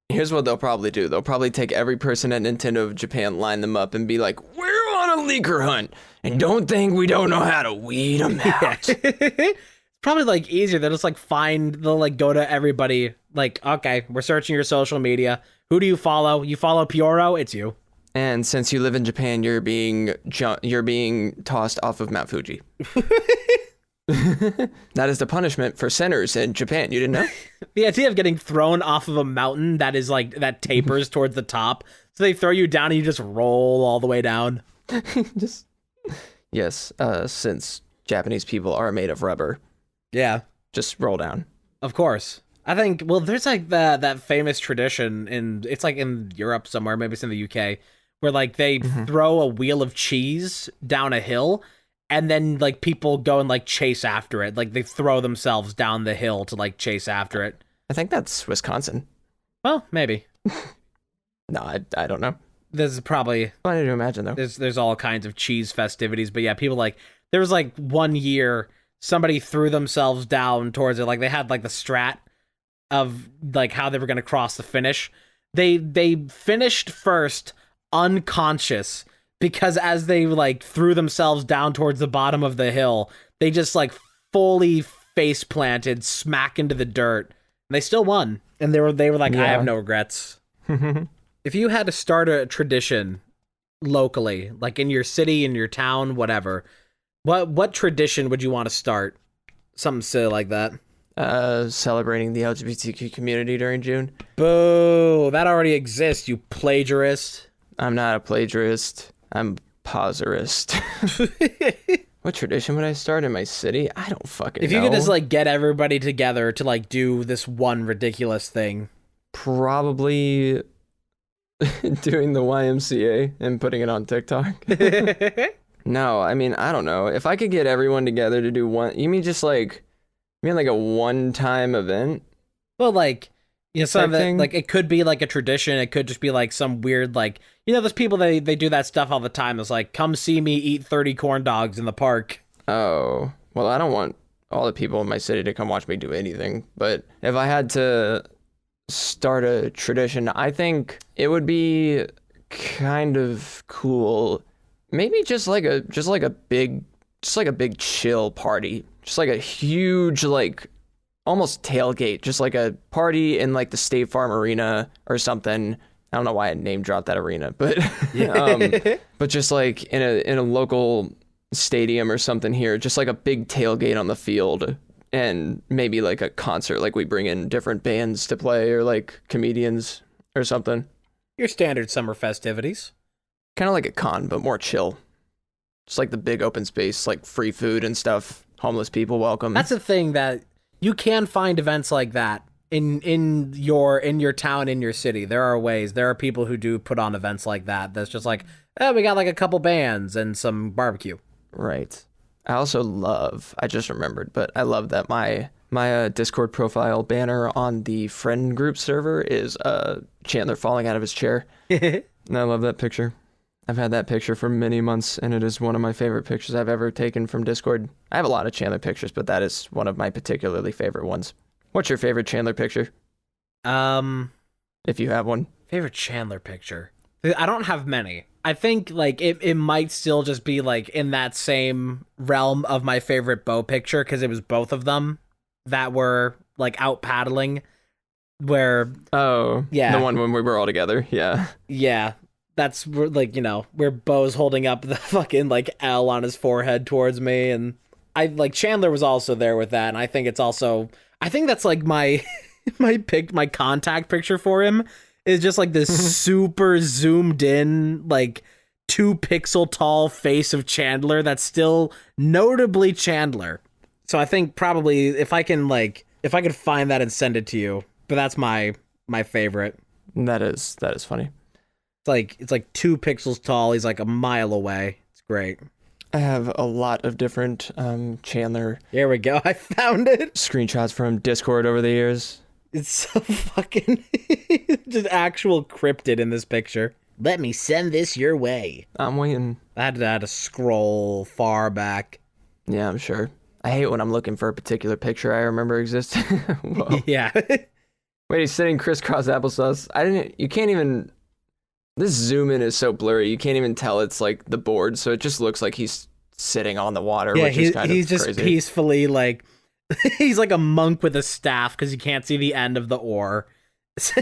Here's what they'll probably do. They'll probably take every person at Nintendo of Japan, line them up, and be like, "We're on a leaker hunt, and don't think we don't know how to weed them out." It's probably like easier. They'll just like they'll like go to everybody, like, "Okay, we're searching your social media. Who do you follow? You follow Pioro? It's you." And since you live in Japan, you're being tossed off of Mount Fuji. That is the punishment for sinners in Japan. You didn't know? The idea of getting thrown off of a mountain that is like that tapers towards the top, so they throw you down and you just roll all the way down. Yes, since Japanese people are made of rubber. Yeah, just roll down. Of course. I think there's like that famous tradition it's like in Europe somewhere, maybe it's in the UK, where like they throw a wheel of cheese down a hill. And then, like, people go and, like, chase after it. Like, they throw themselves down the hill to, like, chase after it. I think that's Wisconsin. Well, maybe. No, I don't know. There's probably... Funny to imagine, though. There's all kinds of cheese festivities. But, yeah, people, like... There was, like, one year, somebody threw themselves down towards it. Like, they had, like, the strat of, like, how they were going to cross the finish. They finished first unconscious... Because as they, like, threw themselves down towards the bottom of the hill, they just, like, fully face-planted smack into the dirt. And they still won. And they were like, yeah. I have no regrets. If you had to start a tradition locally, like in your city, in your town, whatever, what tradition would you want to start? Something silly like that. Celebrating the LGBTQ community during June. Boo! That already exists, you plagiarist. I'm not a plagiarist. I'm poserist. What tradition would I start in my city? I don't fucking know. If you could just, like, get everybody together to, like, do this one ridiculous thing. Probably doing the YMCA and putting it on TikTok. No, I mean, I don't know. If I could get everyone together to do one... You mean just, like... You mean, like, a one-time event? Well, like... You know, some of it, like, it could be, like, a tradition. It could just be, like, some weird, like... You know, those people, they do that stuff all the time. It's like, come see me eat 30 corn dogs in the park. Oh. Well, I don't want all the people in my city to come watch me do anything. But if I had to start a tradition, I think it would be kind of cool. Maybe just like a big chill party. Just like a huge, like... almost tailgate, just like a party in like the State Farm Arena or something. I don't know why I name dropped that arena, but but just like in a local stadium or something here, just like a big tailgate on the field and maybe like a concert, like we bring in different bands to play or like comedians or something. Your standard summer festivities. Kind of like a con, but more chill. Just like the big open space, like free food and stuff. Homeless people welcome. That's the thing, that you can find events like that in your town, in your city. There are people who do put on events like that. That's just like, we got like a couple bands and some barbecue. Right. I just remembered, but I love that my Discord profile banner on the friend group server is Chandler falling out of his chair. And I love that picture. I've had that picture for many months, and it is one of my favorite pictures I've ever taken from Discord. I have a lot of Chandler pictures, but that is one of my particularly favorite ones. What's your favorite Chandler picture? If you have one. Favorite Chandler picture? I don't have many. I think like it might still just be like in that same realm of my favorite Bo picture, because it was both of them that were like out paddling. Where the one when we were all together. Yeah, that's like, where Bo's holding up the fucking like L on his forehead towards me, and I like Chandler was also there with that, and I think that's like my my contact picture for him is just like this super zoomed in, like 2 pixel tall face of Chandler that's still notably Chandler. So I think probably if I could find that and send it to you, but that's my favorite. That is funny. It's like 2 pixels tall. He's like a mile away. It's great. I have a lot of different Chandler. Here we go. I found it. Screenshots from Discord over the years. It's so fucking just actual cryptid in this picture. Let me send this your way. I'm waiting. I had to scroll far back. Yeah, I'm sure. I hate when I'm looking for a particular picture I remember existing. Whoa. Yeah. Wait, he's sitting crisscross applesauce. You can't even, this zoom in is so blurry. You can't even tell it's like the board. So it just looks like he's sitting on the water, which is kind of crazy. He's just peacefully like, he's like a monk with a staff because you can't see the end of the oar.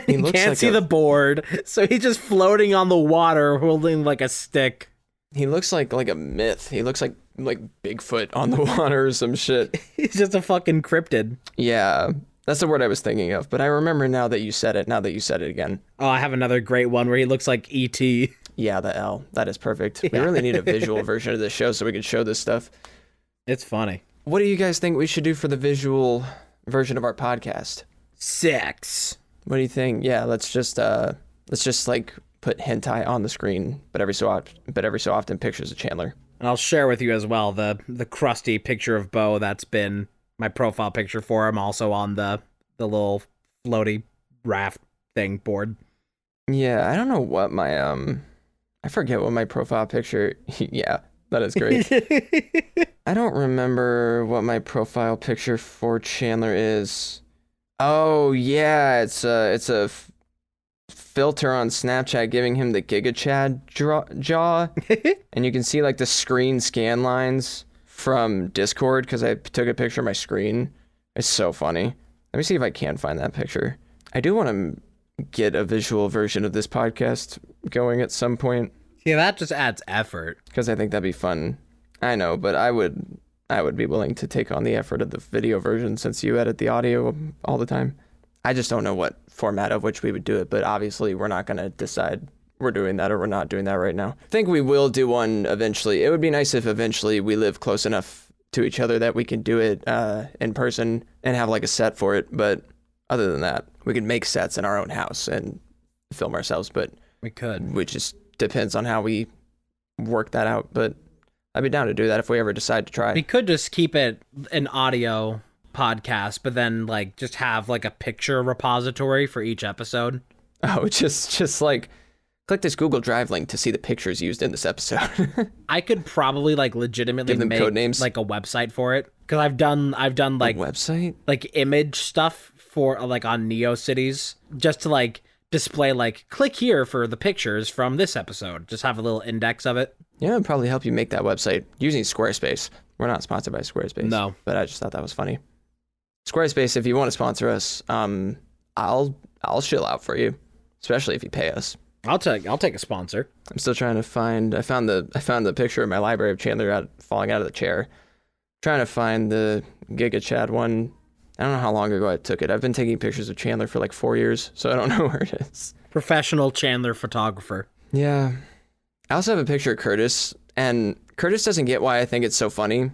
You can't see the board, so he's just floating on the water holding like a stick. He looks like a myth. He looks like Bigfoot on the water or some shit. He's just a fucking cryptid. Yeah, that's the word I was thinking of, but I remember now that you said it again. Oh, I have another great one where he looks like E.T. Yeah, the L. That is perfect. Yeah. We really need a visual version of this show so we can show this stuff. It's funny. What do you guys think we should do for the visual version of our podcast? Sex. What do you think? Yeah, let's just like put hentai on the screen, but every so often pictures of Chandler. And I'll share with you as well the crusty picture of Bo that's been my profile picture for him, also on the little floaty raft thing board. Yeah, I don't know what my I forget what my profile picture. Yeah, that is great. I don't remember what my profile picture for Chandler is. Oh yeah, it's a filter on Snapchat giving him the Giga Chad jaw, and you can see like the screen scan lines from Discord because I took a picture of my screen. It's so funny. Let me see if I can find that picture. I do want to get a visual version of this podcast going at some point. Yeah, that just adds effort. Because I think that'd be fun. I know, but I would be willing to take on the effort of the video version since you edit the audio all the time. I just don't know what format of which we would do it, but obviously we're not going to decide we're doing that or we're not doing that right now. I think we will do one eventually. It would be nice if eventually we live close enough to each other that we can do it in person and have like a set for it. But other than that, we could make sets in our own house and film ourselves, but we could. Which just depends on how we work that out. But I'd be down to do that if we ever decide to try. We could just keep it an audio podcast, but then like just have like a picture repository for each episode. Oh, just like click this Google Drive link to see the pictures used in this episode. I could probably like legitimately give them make code names. Like a website for it, because I've done like a website, like image stuff for like on NeoCities, just to like display like click here for the pictures from this episode. Just have a little index of it. Yeah, it'd probably help you make that website using Squarespace. We're not sponsored by Squarespace. No, but I just thought that was funny. Squarespace, if you want to sponsor us, I'll chill out for you, especially if you pay us. I'll take a sponsor. I'm still trying to find. I found the picture in my library of Chandler falling out of the chair. Trying to find the Giga Chad one. I don't know how long ago I took it. I've been taking pictures of Chandler for like 4 years, so I don't know where it is. Professional Chandler photographer. Yeah. I also have a picture of Curtis, and Curtis doesn't get why I think it's so funny.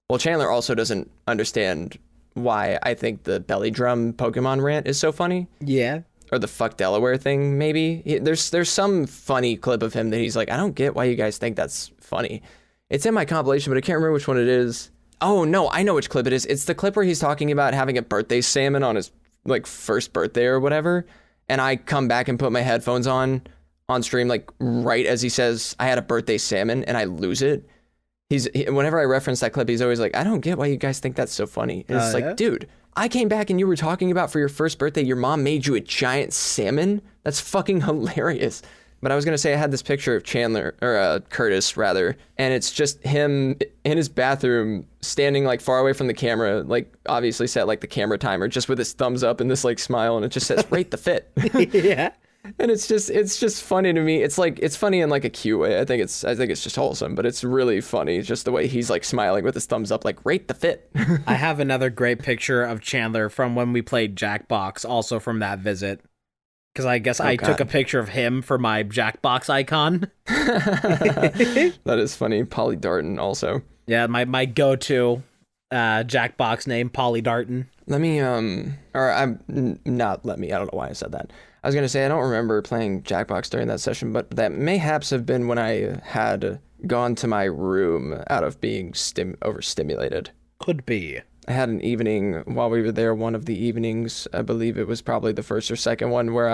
Well, Chandler also doesn't understand why I think the belly drum Pokemon rant is so funny. Yeah. Or the fuck Delaware thing, maybe. There's some funny clip of him that he's like, I don't get why you guys think that's funny. It's in my compilation, but I can't remember which one it is. Oh, no, I know which clip it is. It's the clip where he's talking about having a birthday salmon on his like first birthday or whatever. And I come back and put my headphones on stream, like right as he says, I had a birthday salmon, and I lose it. Whenever I reference that clip, he's always like, I don't get why you guys think that's so funny. And it's like, yeah? Dude, I came back and you were talking about for your first birthday, your mom made you a giant salmon? That's fucking hilarious. But I was going to say I had this picture of Chandler, or Curtis rather, and it's just him in his bathroom standing like far away from the camera, like obviously set like the camera timer, just with his thumbs up and this like smile, and it just says, rate the fit. Yeah. And it's just funny to me. It's like, it's funny in like a cute way. I think it's just wholesome, but it's really funny just the way he's like smiling with his thumbs up, like rate the fit. I have another great picture of Chandler from when we played Jackbox, also from that visit. Because I guess I took a picture of him for my Jackbox icon. That is funny. Polly Darton also. Yeah, my go-to Jackbox name, Polly Darton. Let me, I don't know why I said that. I was going to say, I don't remember playing Jackbox during that session, but that mayhaps have been when I had gone to my room out of being overstimulated. Could be. I had an evening while we were there, one of the evenings, I believe it was probably the first or second one, where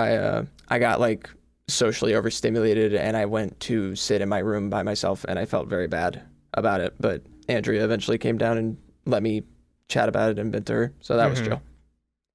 I got like socially overstimulated, and I went to sit in my room by myself, and I felt very bad about it. But Andrea eventually came down and let me chat about it and vent to her, so that was chill.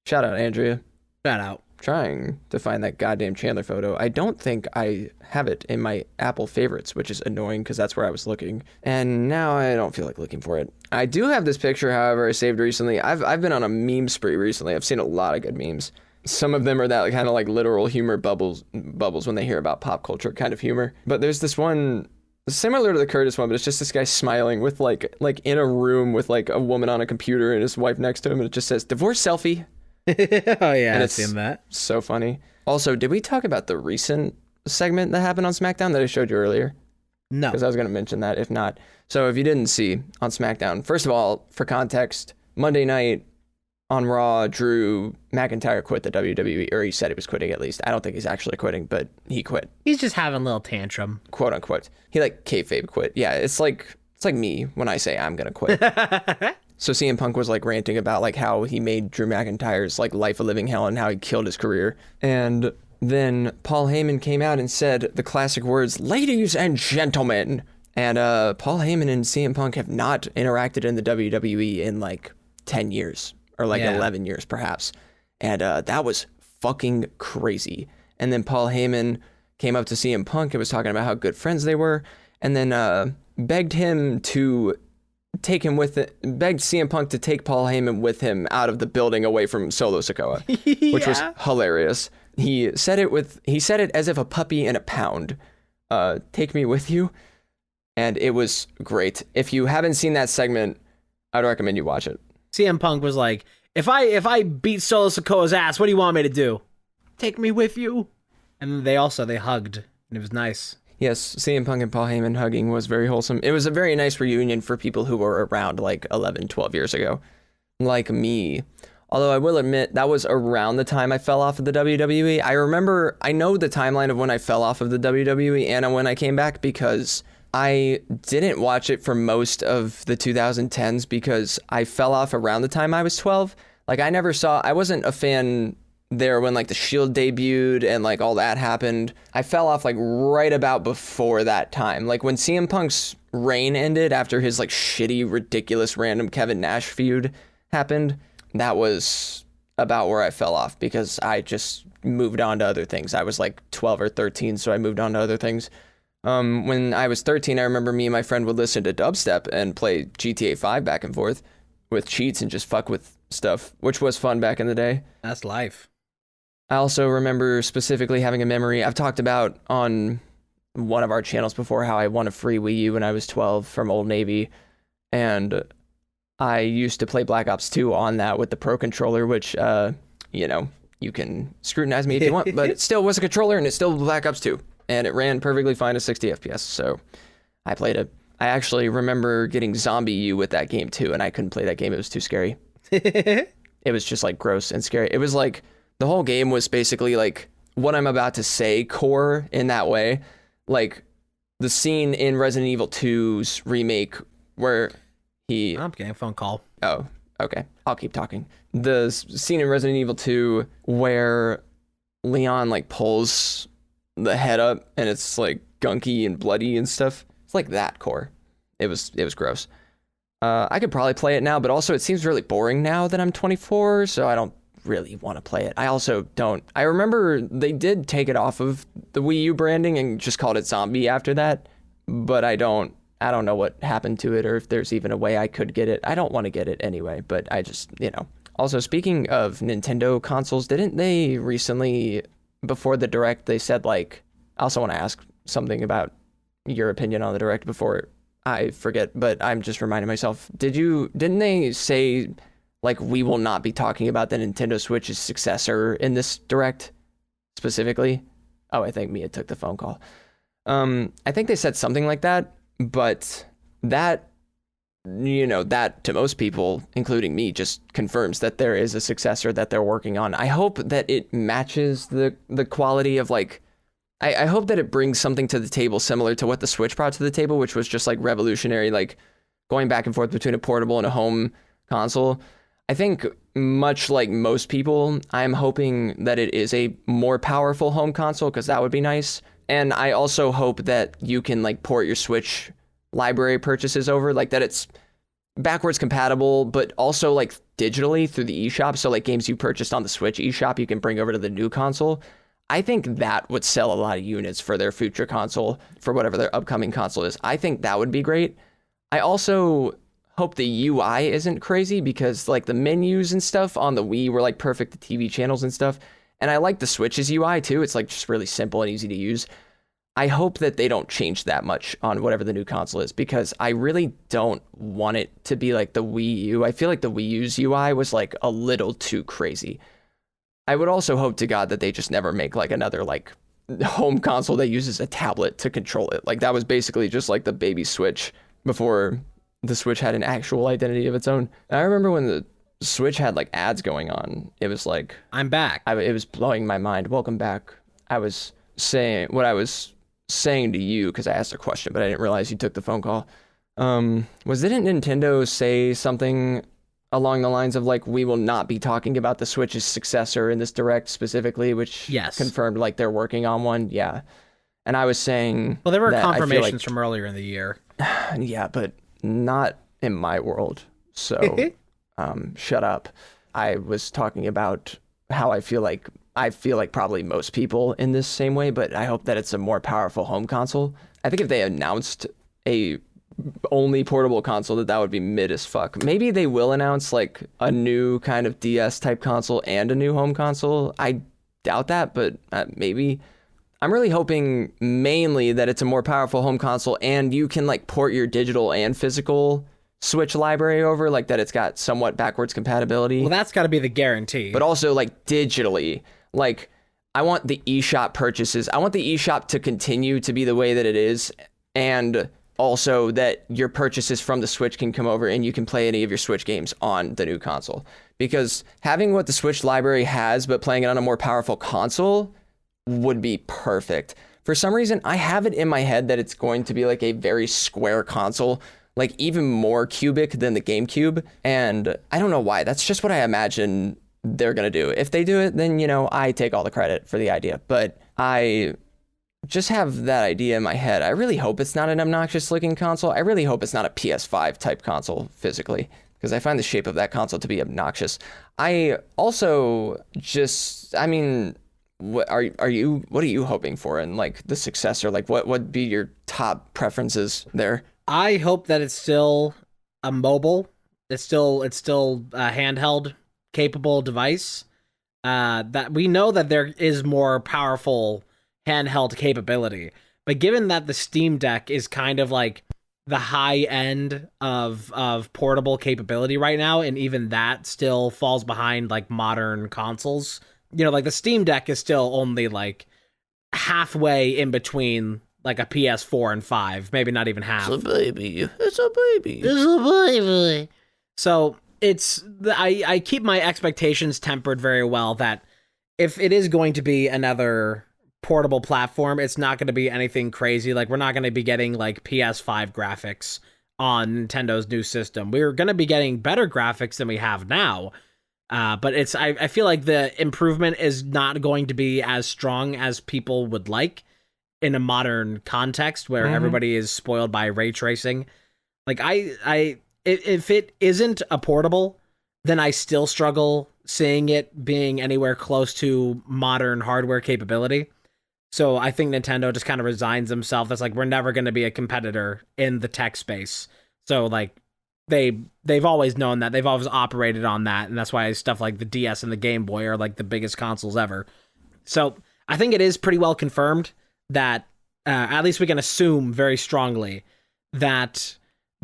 Shout out, Andrea. Shout out. Trying to find that goddamn Chandler photo. I don't think I have it in my Apple favorites, which is annoying because that's where I was looking. And now I don't feel like looking for it. I do have this picture, however, I saved recently. I've been on a meme spree recently. I've seen a lot of good memes. Some of them are that kind of like literal humor bubbles when they hear about pop culture kind of humor. But there's this one similar to the Curtis one, but it's just this guy smiling with like in a room with like a woman on a computer and his wife next to him, and it just says divorce selfie. Oh yeah, I've seen that. So funny. Also, did we talk about the recent segment that happened on SmackDown that I showed you earlier? No. Because I was going to mention that if not. So if you didn't see on SmackDown, first of all, for context, Monday night on Raw, Drew McIntyre quit the WWE, or he said he was quitting at least. I don't think he's actually quitting, but he quit. He's just having a little tantrum. Quote unquote. He like kayfabe quit. Yeah, it's like me when I say I'm going to quit. So CM Punk was like ranting about like how he made Drew McIntyre's like life a living hell and how he killed his career. And then Paul Heyman came out and said the classic words, "Ladies and gentlemen." And Paul Heyman and CM Punk have not interacted in the WWE in like 10 years or like 11 years perhaps. And that was fucking crazy. And then Paul Heyman came up to CM Punk and was talking about how good friends they were, and then begged him to take him with it, begged CM Punk to take Paul Heyman with him out of the building away from Solo Sikoa, which was hilarious. He said it as if a puppy in a pound. Take me with you. And it was great. If you haven't seen that segment, I'd recommend you watch it. CM Punk was like, if I beat Solo Sikoa's ass, what do you want me to do? Take me with you. And they hugged, and it was nice. Yes, CM Punk and Paul Heyman hugging was very wholesome. It was a very nice reunion for people who were around like 11, 12 years ago, like me. Although I will admit, that was around the time I fell off of the WWE. I know the timeline of when I fell off of the WWE and when I came back, because I didn't watch it for most of the 2010s because I fell off around the time I was 12. Like I wasn't a fan there when like the Shield debuted and like all that happened. I fell off like right about before that time. Like when CM Punk's reign ended after his like shitty, ridiculous, random Kevin Nash feud happened, that was about where I fell off because I just moved on to other things. I was like 12 or 13, so I moved on to other things. When I was 13, I remember me and my friend would listen to dubstep and play GTA 5 back and forth with cheats and just fuck with stuff, which was fun back in the day. That's life. I also remember specifically having a memory I've talked about on one of our channels before, how I won a free Wii U when I was 12 from Old Navy. And I used to play Black Ops 2 on that with the Pro controller, which, you can scrutinize me if you want, but it still was a controller and it's still Black Ops 2. And it ran perfectly fine at 60 FPS, so I played it. I actually remember getting Zombie U with that game too, and I couldn't play that game. It was too scary. It was just like gross and scary. It was like the whole game was basically like what I'm about to say core in that way. Like the scene in Resident Evil 2's remake where I'm getting a phone call. Oh, okay. I'll keep talking. The scene in Resident Evil 2 where Leon like pulls the head up and it's like gunky and bloody and stuff. It's like that core. It was gross. I could probably play it now, but also it seems really boring now that I'm 24, so I don't really want to play it. I also don't. I remember they did take it off of the Wii U branding and just called it Zombie after that, but I don't know what happened to it or if there's even a way I could get it. I don't want to get it anyway, but I just, Also, speaking of Nintendo consoles, didn't they recently, before the Direct, they said like, I also want to ask something about your opinion on the Direct before I forget, but I'm just reminding myself. Didn't they say like we will not be talking about the Nintendo Switch's successor in this Direct specifically? Oh, I think Mia took the phone call. I think they said something like that, but that to most people, including me, just confirms that there is a successor that they're working on. I hope that it matches the quality of like, I hope that it brings something to the table similar to what the Switch brought to the table, which was just like revolutionary, like going back and forth between a portable and a home console. I think much like most people, I'm hoping that it is a more powerful home console because that would be nice. And I also hope that you can like port your Switch library purchases over, like that it's backwards compatible, but also like digitally through the eShop. So like games you purchased on the Switch eShop, you can bring over to the new console. I think that would sell a lot of units for their future console, for whatever their upcoming console is. I think that would be great. I also hope the UI isn't crazy because like the menus and stuff on the Wii were like perfect to TV channels and stuff. And I like the Switch's UI too. It's like just really simple and easy to use. I hope that they don't change that much on whatever the new console is because I really don't want it to be like the Wii U. I feel like the Wii U's UI was like a little too crazy. I would also hope to God that they just never make like another like home console that uses a tablet to control it. Like that was basically just like the baby Switch before the Switch had an actual identity of its own. And I remember when the Switch had like ads going on, it was like, I'm back. It was blowing my mind. Welcome back. I was saying what I was saying to you because I asked a question, but I didn't realize you took the phone call. Didn't Nintendo say something along the lines of like, we will not be talking about the Switch's successor in this Direct specifically, which confirmed like they're working on one. Yeah. And I was saying, well, there were confirmations from earlier in the year. Yeah, but not in my world. So shut up. I was talking about how I feel like probably most people in this same way, but I hope that it's a more powerful home console. I think if they announced a only portable console, that would be mid as fuck. Maybe they will announce like a new kind of DS type console and a new home console. I doubt that, but maybe. I'm really hoping mainly that it's a more powerful home console and you can like port your digital and physical Switch library over, like that it's got somewhat backwards compatibility. Well, that's got to be the guarantee. But also like digitally, like I want the eShop purchases. I want the eShop to continue to be the way that it is, and also that your purchases from the Switch can come over and you can play any of your Switch games on the new console. Because having what the Switch library has, but playing it on a more powerful console would be perfect. For some reason, I have it in my head that it's going to be like a very square console, like even more cubic than the GameCube. And I don't know why. That's just what I imagine they're going to do. If they do it, then, I take all the credit for the idea. But I just have that idea in my head. I really hope it's not an obnoxious looking console. I really hope it's not a PS5 type console physically, because I find the shape of that console to be obnoxious. I also what are you hoping for in like the successor? Like what would be your top preferences there? I hope that it's still a mobile. It's still a handheld capable device. That we know that there is more powerful handheld capability, but given that the Steam Deck is kind of like the high end of portable capability right now, and even that still falls behind like modern consoles. You know, like the Steam Deck is still only like halfway in between like a PS4 and 5, maybe not even half. It's a baby. It's a baby. It's a baby. So I keep my expectations tempered very well that if it is going to be another portable platform, it's not going to be anything crazy. Like, we're not going to be getting like PS5 graphics on Nintendo's new system. We're going to be getting better graphics than we have now. But I feel like the improvement is not going to be as strong as people would like in a modern context where everybody is spoiled by ray tracing. Like, if it isn't a portable, then I still struggle seeing it being anywhere close to modern hardware capability. So I think Nintendo just kind of resigns themselves. That's like, we're never going to be a competitor in the tech space. So like they've always known that. They've always operated on that. And that's why stuff like the DS and the Game Boy are like the biggest consoles ever. So I think it is pretty well confirmed that at least we can assume very strongly that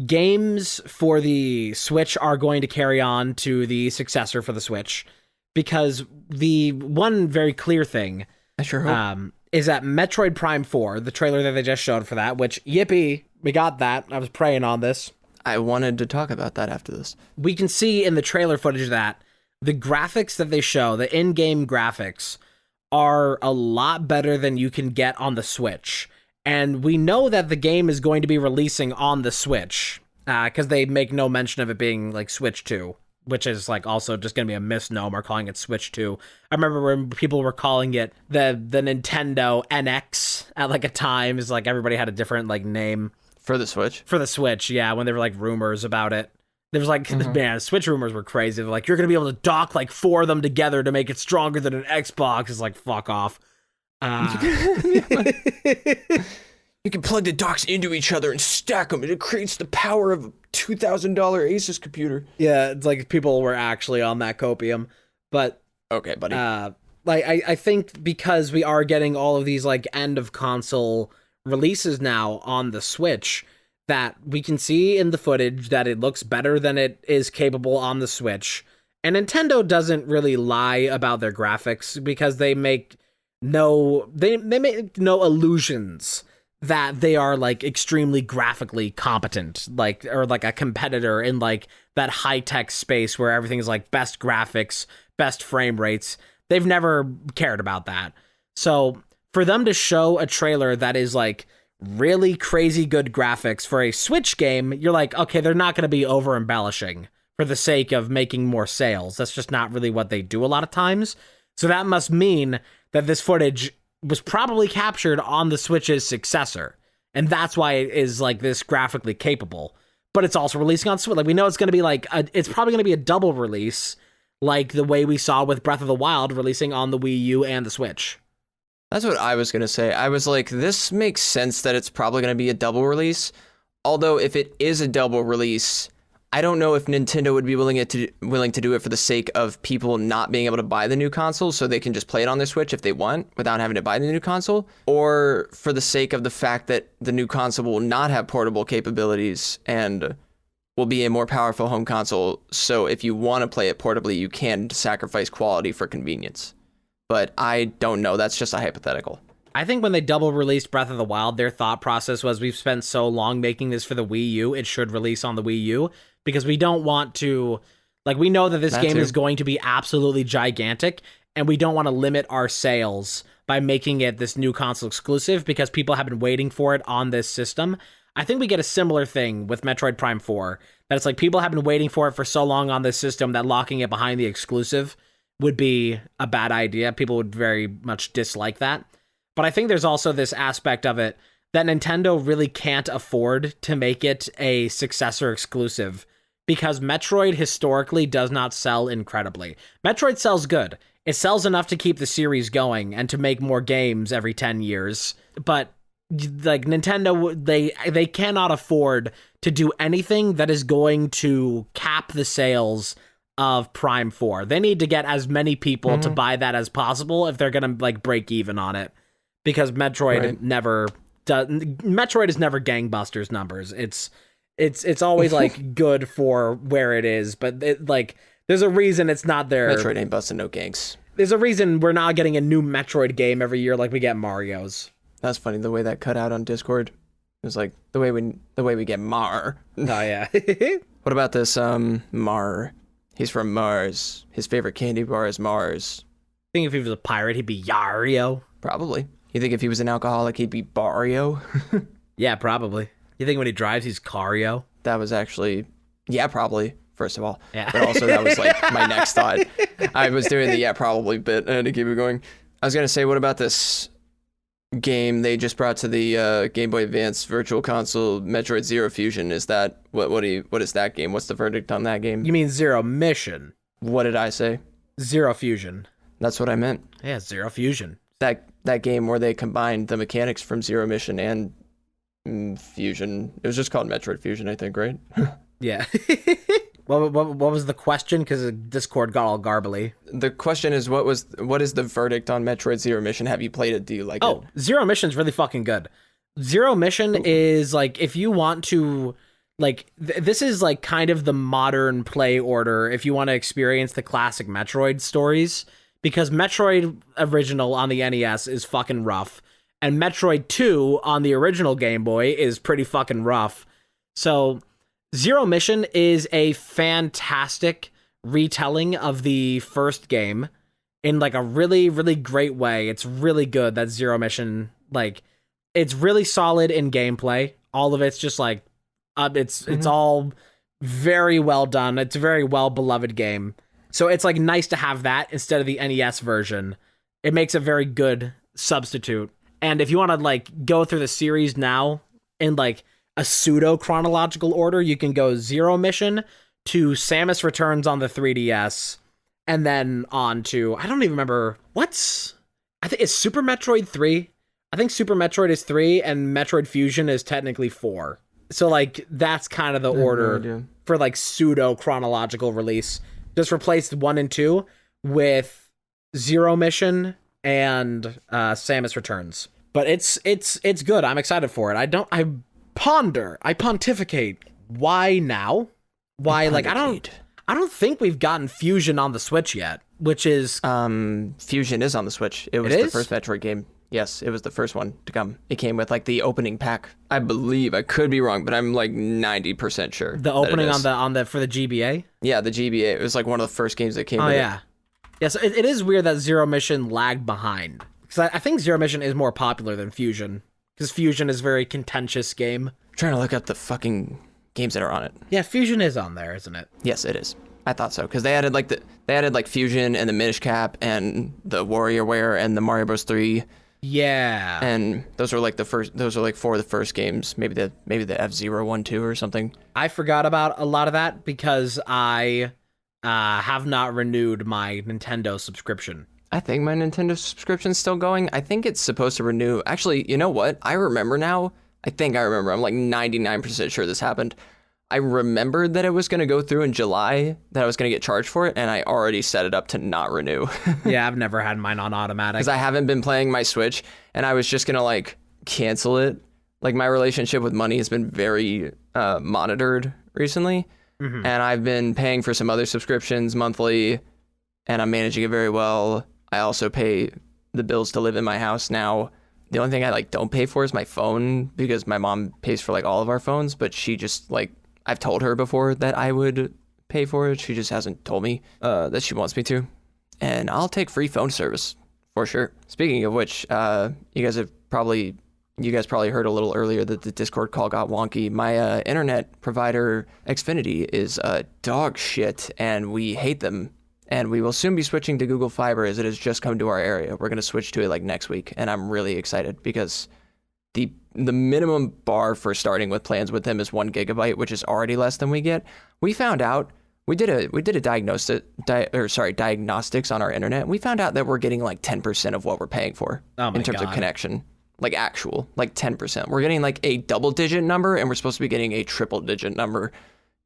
games for the Switch are going to carry on to the successor for the Switch, because the one very clear thing I sure hope. Is that Metroid Prime 4, the trailer that they just showed for that, which, yippee, we got that. I was praying on this. I wanted to talk about that after this. We can see in the trailer footage that the graphics that they show, the in-game graphics, are a lot better than you can get on the Switch. And we know that the game is going to be releasing on the Switch, because they make no mention of it being like Switch 2. Which is like also just going to be a misnomer calling it Switch 2. I remember when people were calling it the Nintendo NX at like a time. Is like everybody had a different like name. For the Switch? For the Switch, yeah, when there were like rumors about it. There was like, man, Switch rumors were crazy. They're like, you're going to be able to dock like 4 of them together to make it stronger than an Xbox. It's like, fuck off. You can plug the docks into each other and stack them, and it creates the power of a $2,000 Asus computer. Yeah, it's like people were actually on that copium. But okay, buddy. Like I think because we are getting all of these like end of console releases now on the Switch, that we can see in the footage that it looks better than it is capable on the Switch. And Nintendo doesn't really lie about their graphics, because they make no illusions that they are like extremely graphically competent, like, or like a competitor in like that high-tech space where everything is like best graphics, best frame rates. They've never cared about that. So for them to show a trailer that is like really crazy good graphics for a Switch game, you're like, okay, they're not going to be over embellishing for the sake of making more sales. That's just not really what they do a lot of times. So that must mean that this footage was probably captured on the Switch's successor, and that's why it is like this graphically capable. But it's also releasing on Switch. Like, we know it's going to be like it's probably going to be a double release, like the way we saw with Breath of the Wild releasing on the Wii U and the Switch. That's what I was going to say. I was like, this makes sense that it's probably going to be a double release. Although if it is a double release, I don't know if Nintendo would be willing to do it for the sake of people not being able to buy the new console so they can just play it on their Switch if they want without having to buy the new console, or for the sake of the fact that the new console will not have portable capabilities and will be a more powerful home console. So if you want to play it portably, you can sacrifice quality for convenience. But I don't know. That's just a hypothetical. I think when they double released Breath of the Wild, their thought process was, we've spent so long making this for the Wii U, it should release on the Wii U, because we don't want to, like, we know that this game is going to be absolutely gigantic, and we don't want to limit our sales by making it this new console exclusive, because people have been waiting for it on this system. I think we get a similar thing with Metroid Prime 4, that it's like people have been waiting for it for so long on this system that locking it behind the exclusive would be a bad idea. People would very much dislike that. But I think there's also this aspect of it that Nintendo really can't afford to make it a successor exclusive, because Metroid historically does not sell incredibly. Metroid sells good. It sells enough to keep the series going and to make more games every 10 years. But like Nintendo, they cannot afford to do anything that is going to cap the sales of Prime 4. They need to get as many people to buy that as possible if they're going to like break even on it. Because Metroid never Metroid is never gangbusters numbers. It's always like good for where it is, but there's a reason it's not there. Metroid ain't busting no gangs. There's a reason we're not getting a new Metroid game every year like we get Mario's. That's funny, the way that cut out on Discord. It was like the way we get Mar. Oh yeah. What about this Mar? He's from Mars. His favorite candy bar is Mars. I think if he was a pirate, he'd be Yario. Probably. You think if he was an alcoholic, he'd be Barrio? Yeah, probably. You think when he drives, he's Cario? That was actually, yeah, probably, first of all. Yeah. But also that was like my next thought. I was doing the yeah, probably bit. I had to keep it going. I was going to say, what about this game they just brought to the Game Boy Advance Virtual Console, Metroid Zero Fusion? Is that, what is that game? What's the verdict on that game? You mean Zero Mission? What did I say? Zero Fusion. That's what I meant. Yeah, Zero Fusion. That game where they combined the mechanics from Zero Mission and Fusion. It was just called Metroid Fusion, I think, right? Yeah. What was the question? Because Discord got all garbly. The question is, what is the verdict on Metroid Zero Mission? Have you played it? Do you like it? Oh, Zero Mission's really fucking good. Zero Mission is like, if you want to, like, this is like kind of the modern play order if you want to experience the classic Metroid stories, because Metroid original on the NES is fucking rough, and Metroid 2 on the original Game Boy is pretty fucking rough. So Zero Mission is a fantastic retelling of the first game in like a really, really great way. It's really good, that Zero Mission. Like, it's really solid in gameplay. All of it's just like, it's all very well done. It's a very well beloved game. So it's like nice to have that instead of the NES version. It makes a very good substitute. And if you want to like go through the series now in like a pseudo chronological order, you can go Zero Mission to Samus Returns on the 3DS, and then on to, I don't even remember I think it's Super Metroid 3. I think Super Metroid is 3 and Metroid Fusion is technically 4. So like that's kind of the order for like pseudo chronological release. Just replaced 1 and 2 with Zero Mission and Samus Returns. But it's good. I'm excited for it. I pontificate. Why now? Why, like, I don't think we've gotten Fusion on the Switch yet, which is Fusion is on the Switch. It was the first Metroid game. Yes, it was the first one to come. It came with like the opening pack. I believe, I could be wrong, but I'm like 90% sure. The opening on the for the GBA? Yeah, the GBA. It was like one of the first games that came with it. Yeah, so it is weird that Zero Mission lagged behind. Because I think Zero Mission is more popular than Fusion. Because Fusion is a very contentious game. I'm trying to look up the fucking games that are on it. Yeah, Fusion is on there, isn't it? Yes, it is. I thought so, because they added like Fusion and the Minish Cap and the WarioWare and the Mario Bros. 3. Yeah. And those are like 4 of the first games. Maybe the F-Zero 1, 2 or something. I forgot about a lot of that because I have not renewed my Nintendo subscription. I think my Nintendo subscription's still going. I think it's supposed to renew. Actually, you know what? I remember now. I think I remember. I'm like 99% sure this happened. I remembered that it was going to go through in July, that I was going to get charged for it, and I already set it up to not renew. Yeah, I've never had mine on automatic. Because I haven't been playing my Switch, and I was just going to like cancel it. Like, my relationship with money has been very monitored recently, and I've been paying for some other subscriptions monthly, and I'm managing it very well. I also pay the bills to live in my house now. The only thing I like don't pay for is my phone, because my mom pays for like all of our phones, but she just like, I've told her before that I would pay for it. She just hasn't told me that she wants me to. And I'll take free phone service for sure. Speaking of which, you guys probably heard a little earlier that the Discord call got wonky. My internet provider, Xfinity, is dog shit, and we hate them. And we will soon be switching to Google Fiber, as it has just come to our area. We're going to switch to it like next week, and I'm really excited because the minimum bar for starting with plans with them is 1 gigabyte, which is already less than we get. We found out we did a diagnostics on our internet. We found out that we're getting like 10% of what we're paying for in terms of connection, like 10%. We're getting like a double-digit number, and we're supposed to be getting a triple-digit number.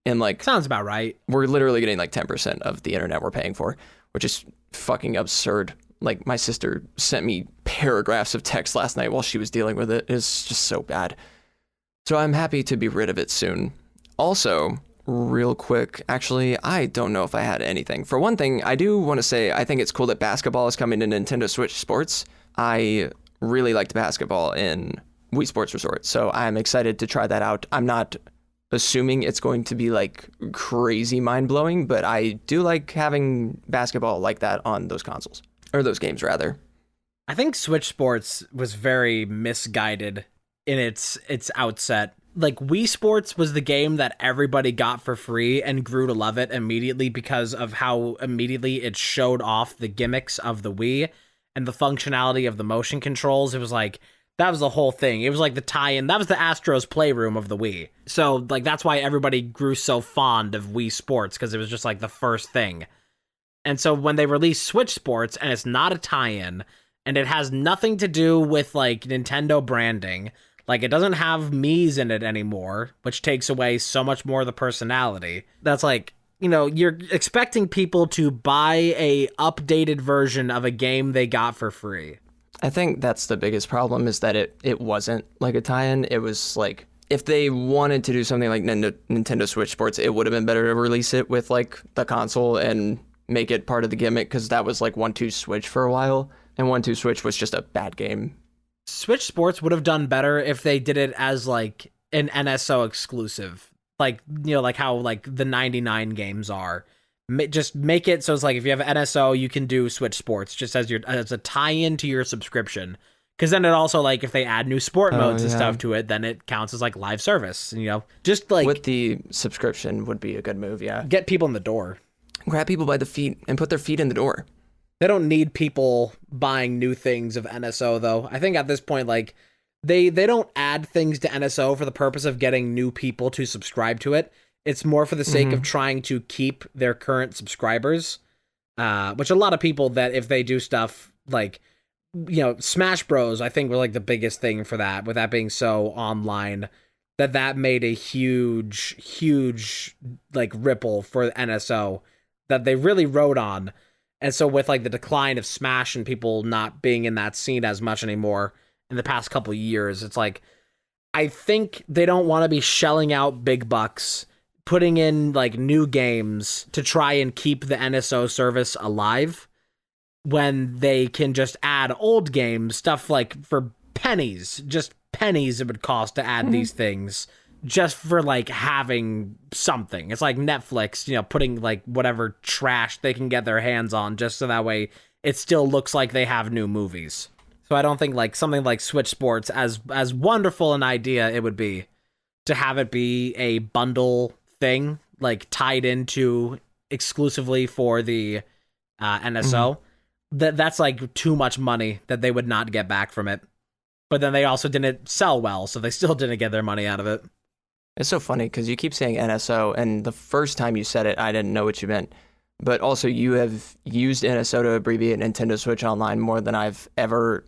And like, sounds about right. We're literally getting like 10% of the internet we're paying for, which is fucking absurd. Like, my sister sent me paragraphs of text last night while she was dealing with it. It's just so bad. So I'm happy to be rid of it soon. Also, real quick, actually, I don't know if I had anything. For one thing, I do want to say I think it's cool that basketball is coming to Nintendo Switch Sports. I really liked basketball in Wii Sports Resort, so I'm excited to try that out. I'm not assuming it's going to be like crazy mind-blowing, but I do like having basketball like that on those consoles, or those games rather. I think Switch Sports was very misguided in its outset. Like, Wii Sports was the game that everybody got for free and grew to love it immediately because of how immediately it showed off the gimmicks of the Wii and the functionality of the motion controls. It was like, that was the whole thing. It was like the tie-in. That was the Astro's Playroom of the Wii. So, like, that's why everybody grew so fond of Wii Sports, because it was just, like, the first thing. And so when they released Switch Sports, and it's not a tie-in, and it has nothing to do with, like, Nintendo branding, like, it doesn't have Mii's in it anymore, which takes away so much more of the personality. That's like, you know, you're expecting people to buy a updated version of a game they got for free. I think that's the biggest problem, is that it wasn't like a tie-in. It was like, if they wanted to do something like Nintendo Switch Sports, it would have been better to release it with like the console and make it part of the gimmick, because that was like 1-2 Switch for a while, and 1-2 Switch was just a bad game. Switch Sports would have done better if they did it as like an NSO exclusive, like, you know, like how like the 99 games are. Just make it so it's like, if you have an NSO, you can do Switch Sports just as a tie-in to your subscription. Because then it also, like, if they add new sport modes and stuff to it, then it counts as like live service. You know, just like with the subscription would be a good move. Yeah, get people in the door, grab people by the feet, and put their feet in the door. They don't need people buying new things of NSO, though. I think at this point, like, they don't add things to NSO for the purpose of getting new people to subscribe to it. It's more for the sake of trying to keep their current subscribers, which a lot of people that if they do stuff like, you know, Smash Bros, I think were like the biggest thing for that, with that being so online, that made a huge like ripple for NSO that they really rode on. And so with like the decline of Smash and people not being in that scene as much anymore in the past couple years, it's like, I think they don't want to be shelling out big bucks, putting in like new games to try and keep the NSO service alive, when they can just add old games, stuff like for pennies, just pennies it would cost to add these things, just for like having something. It's like Netflix, you know, putting like whatever trash they can get their hands on, just so that way it still looks like they have new movies. So I don't think like something like Switch Sports, as wonderful an idea it would be to have it be a bundle thing, like tied into exclusively for the NSO, that's like too much money that they would not get back from it. But then they also didn't sell well, so they still didn't get their money out of it. It's so funny because you keep saying NSO, and the first time you said it, I didn't know what you meant. But also, you have used NSO to abbreviate Nintendo Switch Online more than I've ever.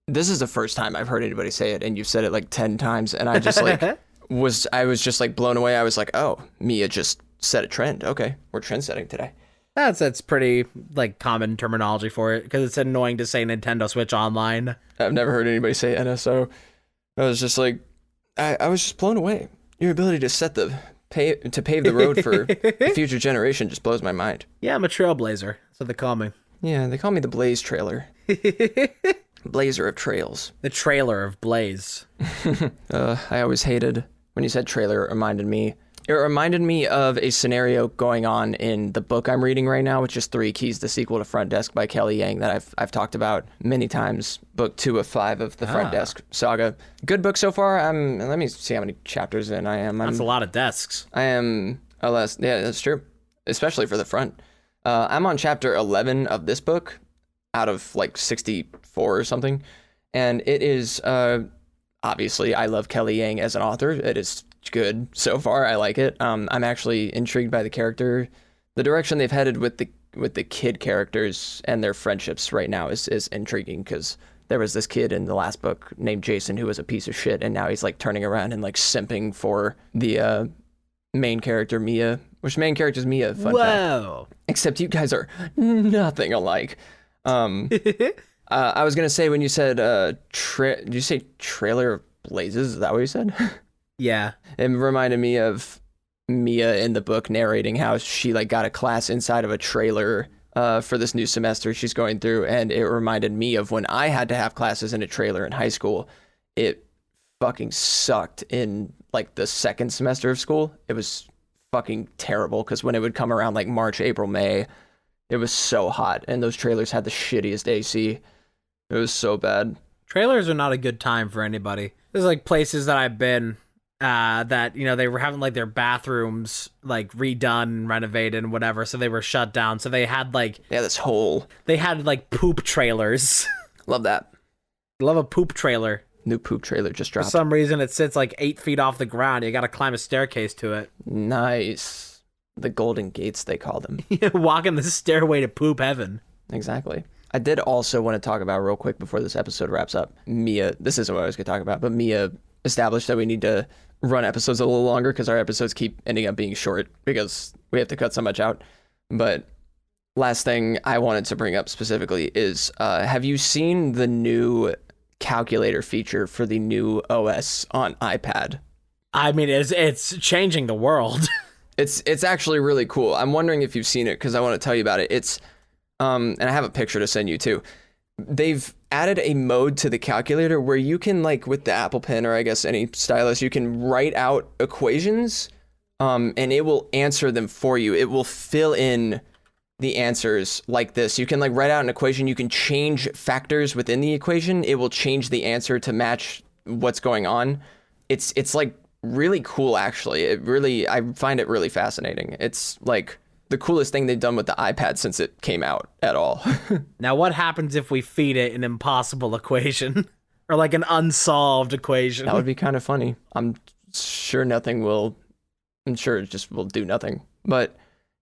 This is the first time I've heard anybody say it, and you've said it like 10 times, and I just like I was just like blown away. I was like, oh, Mia just set a trend. Okay, we're trend setting today. That's pretty like common terminology for it, because it's annoying to say Nintendo Switch Online. I've never heard anybody say NSO. I was just like, I was just blown away. Your ability to pave the road for a future generation just blows my mind. Yeah, I'm a trailblazer. That's what they call me. Yeah, they call me the Blaze Trailer. Blazer of trails. The trailer of Blaze. I always hated when you said trailer. It reminded me of a scenario going on in the book I'm reading right now, which is 3 Keys, the sequel to Front Desk by Kelly Yang, that I've talked about many times. Book 2 of 5 of the Front Desk saga. Good book so far. Let me see how many chapters in I am. That's a lot of desks. I am yeah, that's true, especially for the front. I'm on chapter 11 of this book out of like 64 or something, and it is obviously I love Kelly Yang as an author. It is good so far. I like it. I'm actually intrigued by the character. The direction they've headed with the kid characters and their friendships right now is intriguing, because there was this kid in the last book named Jason who was a piece of shit, and now he's like turning around and like simping for the main character Mia, which main character is Mia. Fun fact. Except you guys are nothing alike. I was gonna say when you said did you say Trailer of Blazes? Is that what you said? Yeah. It reminded me of Mia in the book narrating how she like got a class inside of a trailer for this new semester she's going through, and it reminded me of when I had to have classes in a trailer in high school. It fucking sucked in like the second semester of school. It was fucking terrible because when it would come around like March, April, May, it was so hot, and those trailers had the shittiest AC. It was so bad. Trailers are not a good time for anybody. There's like places that I've been that, you know, they were having like their bathrooms like redone, renovated and whatever, so they were shut down. So they had like this hole. They had like poop trailers. Love that. Love a poop trailer. New poop trailer just dropped. For some reason it sits like 8 feet off the ground. You gotta climb a staircase to it. Nice. The Golden Gates, they call them. Walking the stairway to poop heaven. Exactly. I did also want to talk about real quick before this episode wraps up. Mia, this isn't what I was going to talk about, but Mia established that we need to run episodes a little longer because our episodes keep ending up being short because we have to cut so much out. But last thing I wanted to bring up specifically is, have you seen the new calculator feature for the new OS on iPad? I mean, it's changing the world. It's actually really cool. I'm wondering if you've seen it because I want to tell you about it. It's and I have a picture to send you too. They've added a mode to the calculator where you can, like with the Apple Pen or I guess any stylus, you can write out equations and it will answer them for you. It will fill in the answers like this. You can like write out an equation. You can change factors within the equation. It will change the answer to match what's going on. It's like really cool, actually. I find it really fascinating. It's like the coolest thing they've done with the iPad since it came out at all. Now, what happens if we feed it an impossible equation or like an unsolved equation? That would be kind of funny. I'm sure it just will do nothing, but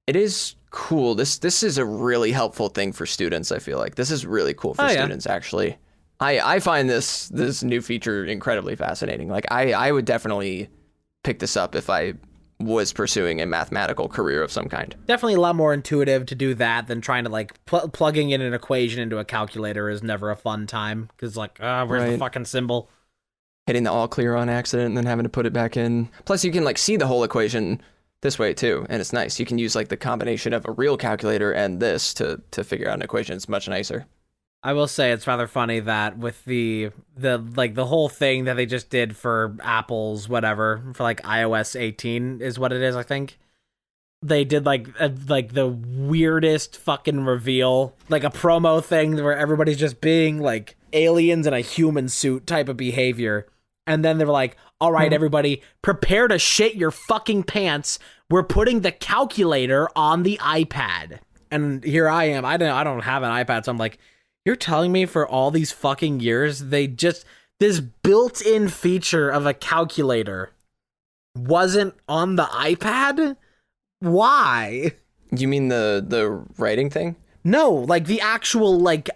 it is cool. This is a really helpful thing for students. I feel like this is really cool for students, actually. I find this new feature incredibly fascinating. Like I would definitely pick this up if I was pursuing a mathematical career of some kind. Definitely a lot more intuitive to do that than trying to like plugging in an equation into a calculator is never a fun time because like, where's the fucking symbol? Hitting the all clear on accident and then having to put it back in. Plus you can like see the whole equation this way too, and it's nice. You can use like the combination of a real calculator and this to figure out an equation. It's much nicer. I will say it's rather funny that with the whole thing that they just did for Apple's whatever for like iOS 18 is what it is, I think. They did like the weirdest fucking reveal, like a promo thing where everybody's just being like aliens in a human suit type of behavior. And then they were like, all right, everybody, prepare to shit your fucking pants. We're putting the calculator on the iPad. And here I am. I don't have an iPad, so I'm like, you're telling me for all these fucking years, this built-in feature of a calculator wasn't on the iPad? Why? You mean the writing thing? No, like the actual like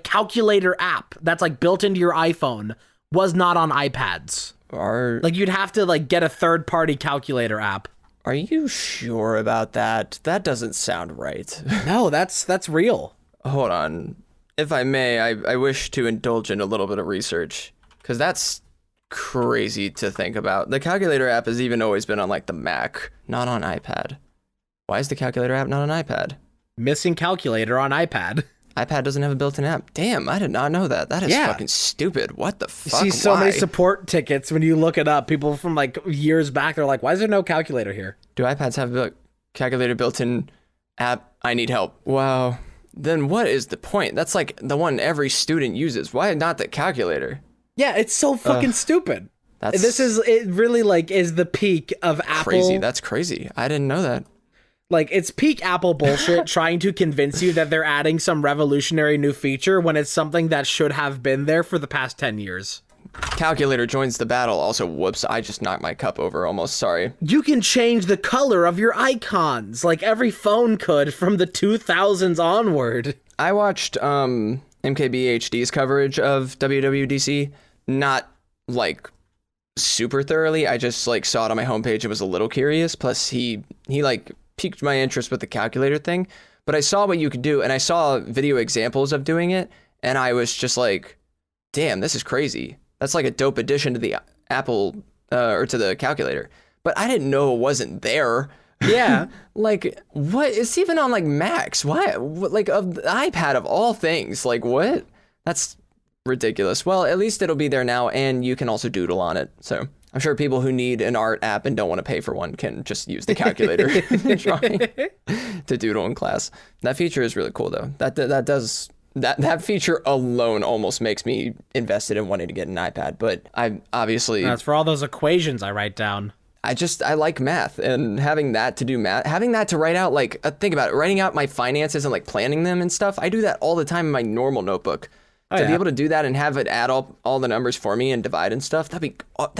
calculator app that's like built into your iPhone was not on iPads. Like you'd have to like get a third-party calculator app. Are you sure about that? That doesn't sound right. No, that's real. Hold on. If I may, I wish to indulge in a little bit of research, because that's crazy to think about. The calculator app has even always been on like the Mac, not on iPad. Why is the calculator app not on iPad? Missing calculator on iPad. iPad doesn't have a built-in app. Damn, I did not know that. That is fucking stupid. What the fuck? You see so many support tickets when you look it up. People from like years back, they're like, why is there no calculator here? Do iPads have a calculator built-in app? I need help. Wow. Then what is the point? That's like the one every student uses. Why not the calculator? Yeah, it's so fucking stupid. It really like is the peak of Apple. Crazy. That's crazy. I didn't know that. Like it's peak Apple bullshit trying to convince you that they're adding some revolutionary new feature when it's something that should have been there for the past 10 years. Calculator joins the battle. Also, whoops, I just knocked my cup over almost. Sorry. You can change the color of your icons like every phone could from the 2000s onward. I watched MKBHD's coverage of WWDC, not like super thoroughly. I just like saw it on my homepage and was a little curious. Plus he like piqued my interest with the calculator thing. But I saw what you could do, and I saw video examples of doing it, And I was just like, damn, this is crazy. That's like a dope addition to the Apple or to the calculator. But I didn't know it wasn't there. Yeah. Like, what? It's even on like Macs. Why? Like, of the iPad of all things. Like, what? That's ridiculous. Well, at least it'll be there now, and you can also doodle on it. So I'm sure people who need an art app and don't want to pay for one can just use the calculator to doodle in class. That feature is really cool, though. That feature alone almost makes me invested in wanting to get an iPad. But I obviously That's for all those equations I write down. I like math, and having that to do math, having that to write out, like, think about it, writing out my finances and like planning them and stuff. I do that all the time in my normal notebook. To be able to do that and have it add all the numbers for me and divide and stuff, that'd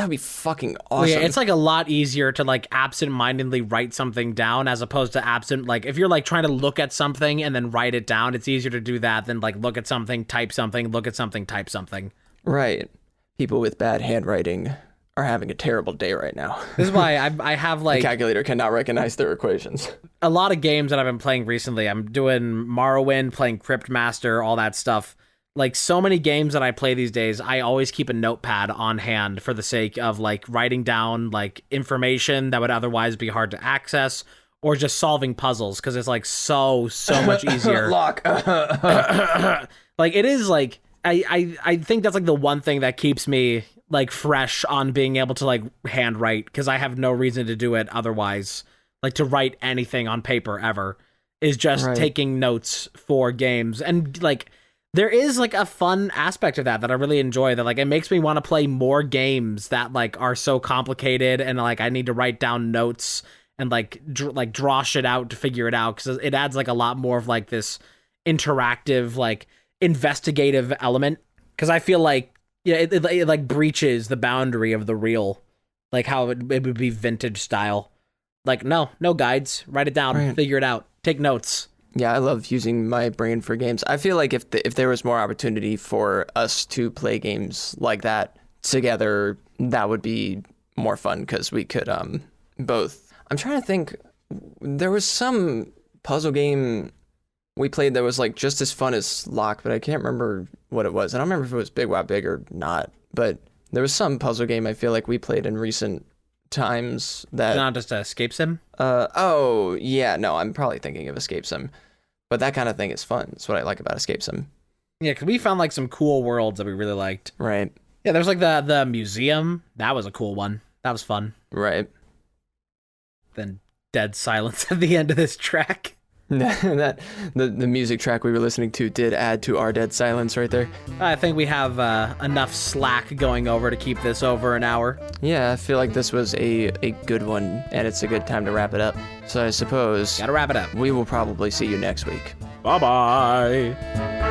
be fucking awesome. Well, yeah, it's like a lot easier to like absent-mindedly write something down as opposed to like if you're like trying to look at something and then write it down, it's easier to do that than like look at something, type something, look at something, type something. Right. People with bad handwriting are having a terrible day right now. This is why I have like... The calculator cannot recognize their equations. A lot of games that I've been playing recently. I'm doing Morrowind, playing Cryptmaster, all that stuff. Like, so many games that I play these days, I always keep a notepad on hand for the sake of, like, writing down, like, information that would otherwise be hard to access, or just solving puzzles, because it's, like, so much easier. Lock. Like, it is, like, I think that's, like, the one thing that keeps me, like, fresh on being able to, like, handwrite, because I have no reason to do it otherwise. Like, to write anything on paper ever is just taking notes for games. And, like... There is, like, a fun aspect of that I really enjoy, that, like, it makes me want to play more games that, like, are so complicated and, like, I need to write down notes and, like, draw shit out to figure it out, because it adds, like, a lot more of, like, this interactive, like, investigative element, because I feel like, yeah, it, like, breaches the boundary of the real, like, how it would be vintage style. Like, no guides, write it down, figure it out, take notes. Yeah, I love using my brain for games. I feel like if there was more opportunity for us to play games like that together, that would be more fun, because we could both. I'm trying to think. There was some puzzle game we played that was like just as fun as Lock, but I can't remember what it was. I don't remember if it was Big Wow Big or not, but there was some puzzle game I feel like we played in recent times that... Not just Escape Sim? Oh, yeah, no, I'm probably thinking of Escape Sim. But that kind of thing is fun. That's what I like about Escape Sim. Yeah, because we found, like, some cool worlds that we really liked. Right. Yeah, there's, like, the museum. That was a cool one. That was fun. Right. Then dead silence at the end of this track. The music track we were listening to did add to our dead silence right there. I think we have enough slack going over to keep this over an hour. Yeah, I feel like this was a good one, and it's a good time to wrap it up. So I suppose... Gotta wrap it up. We will probably see you next week. Bye-bye.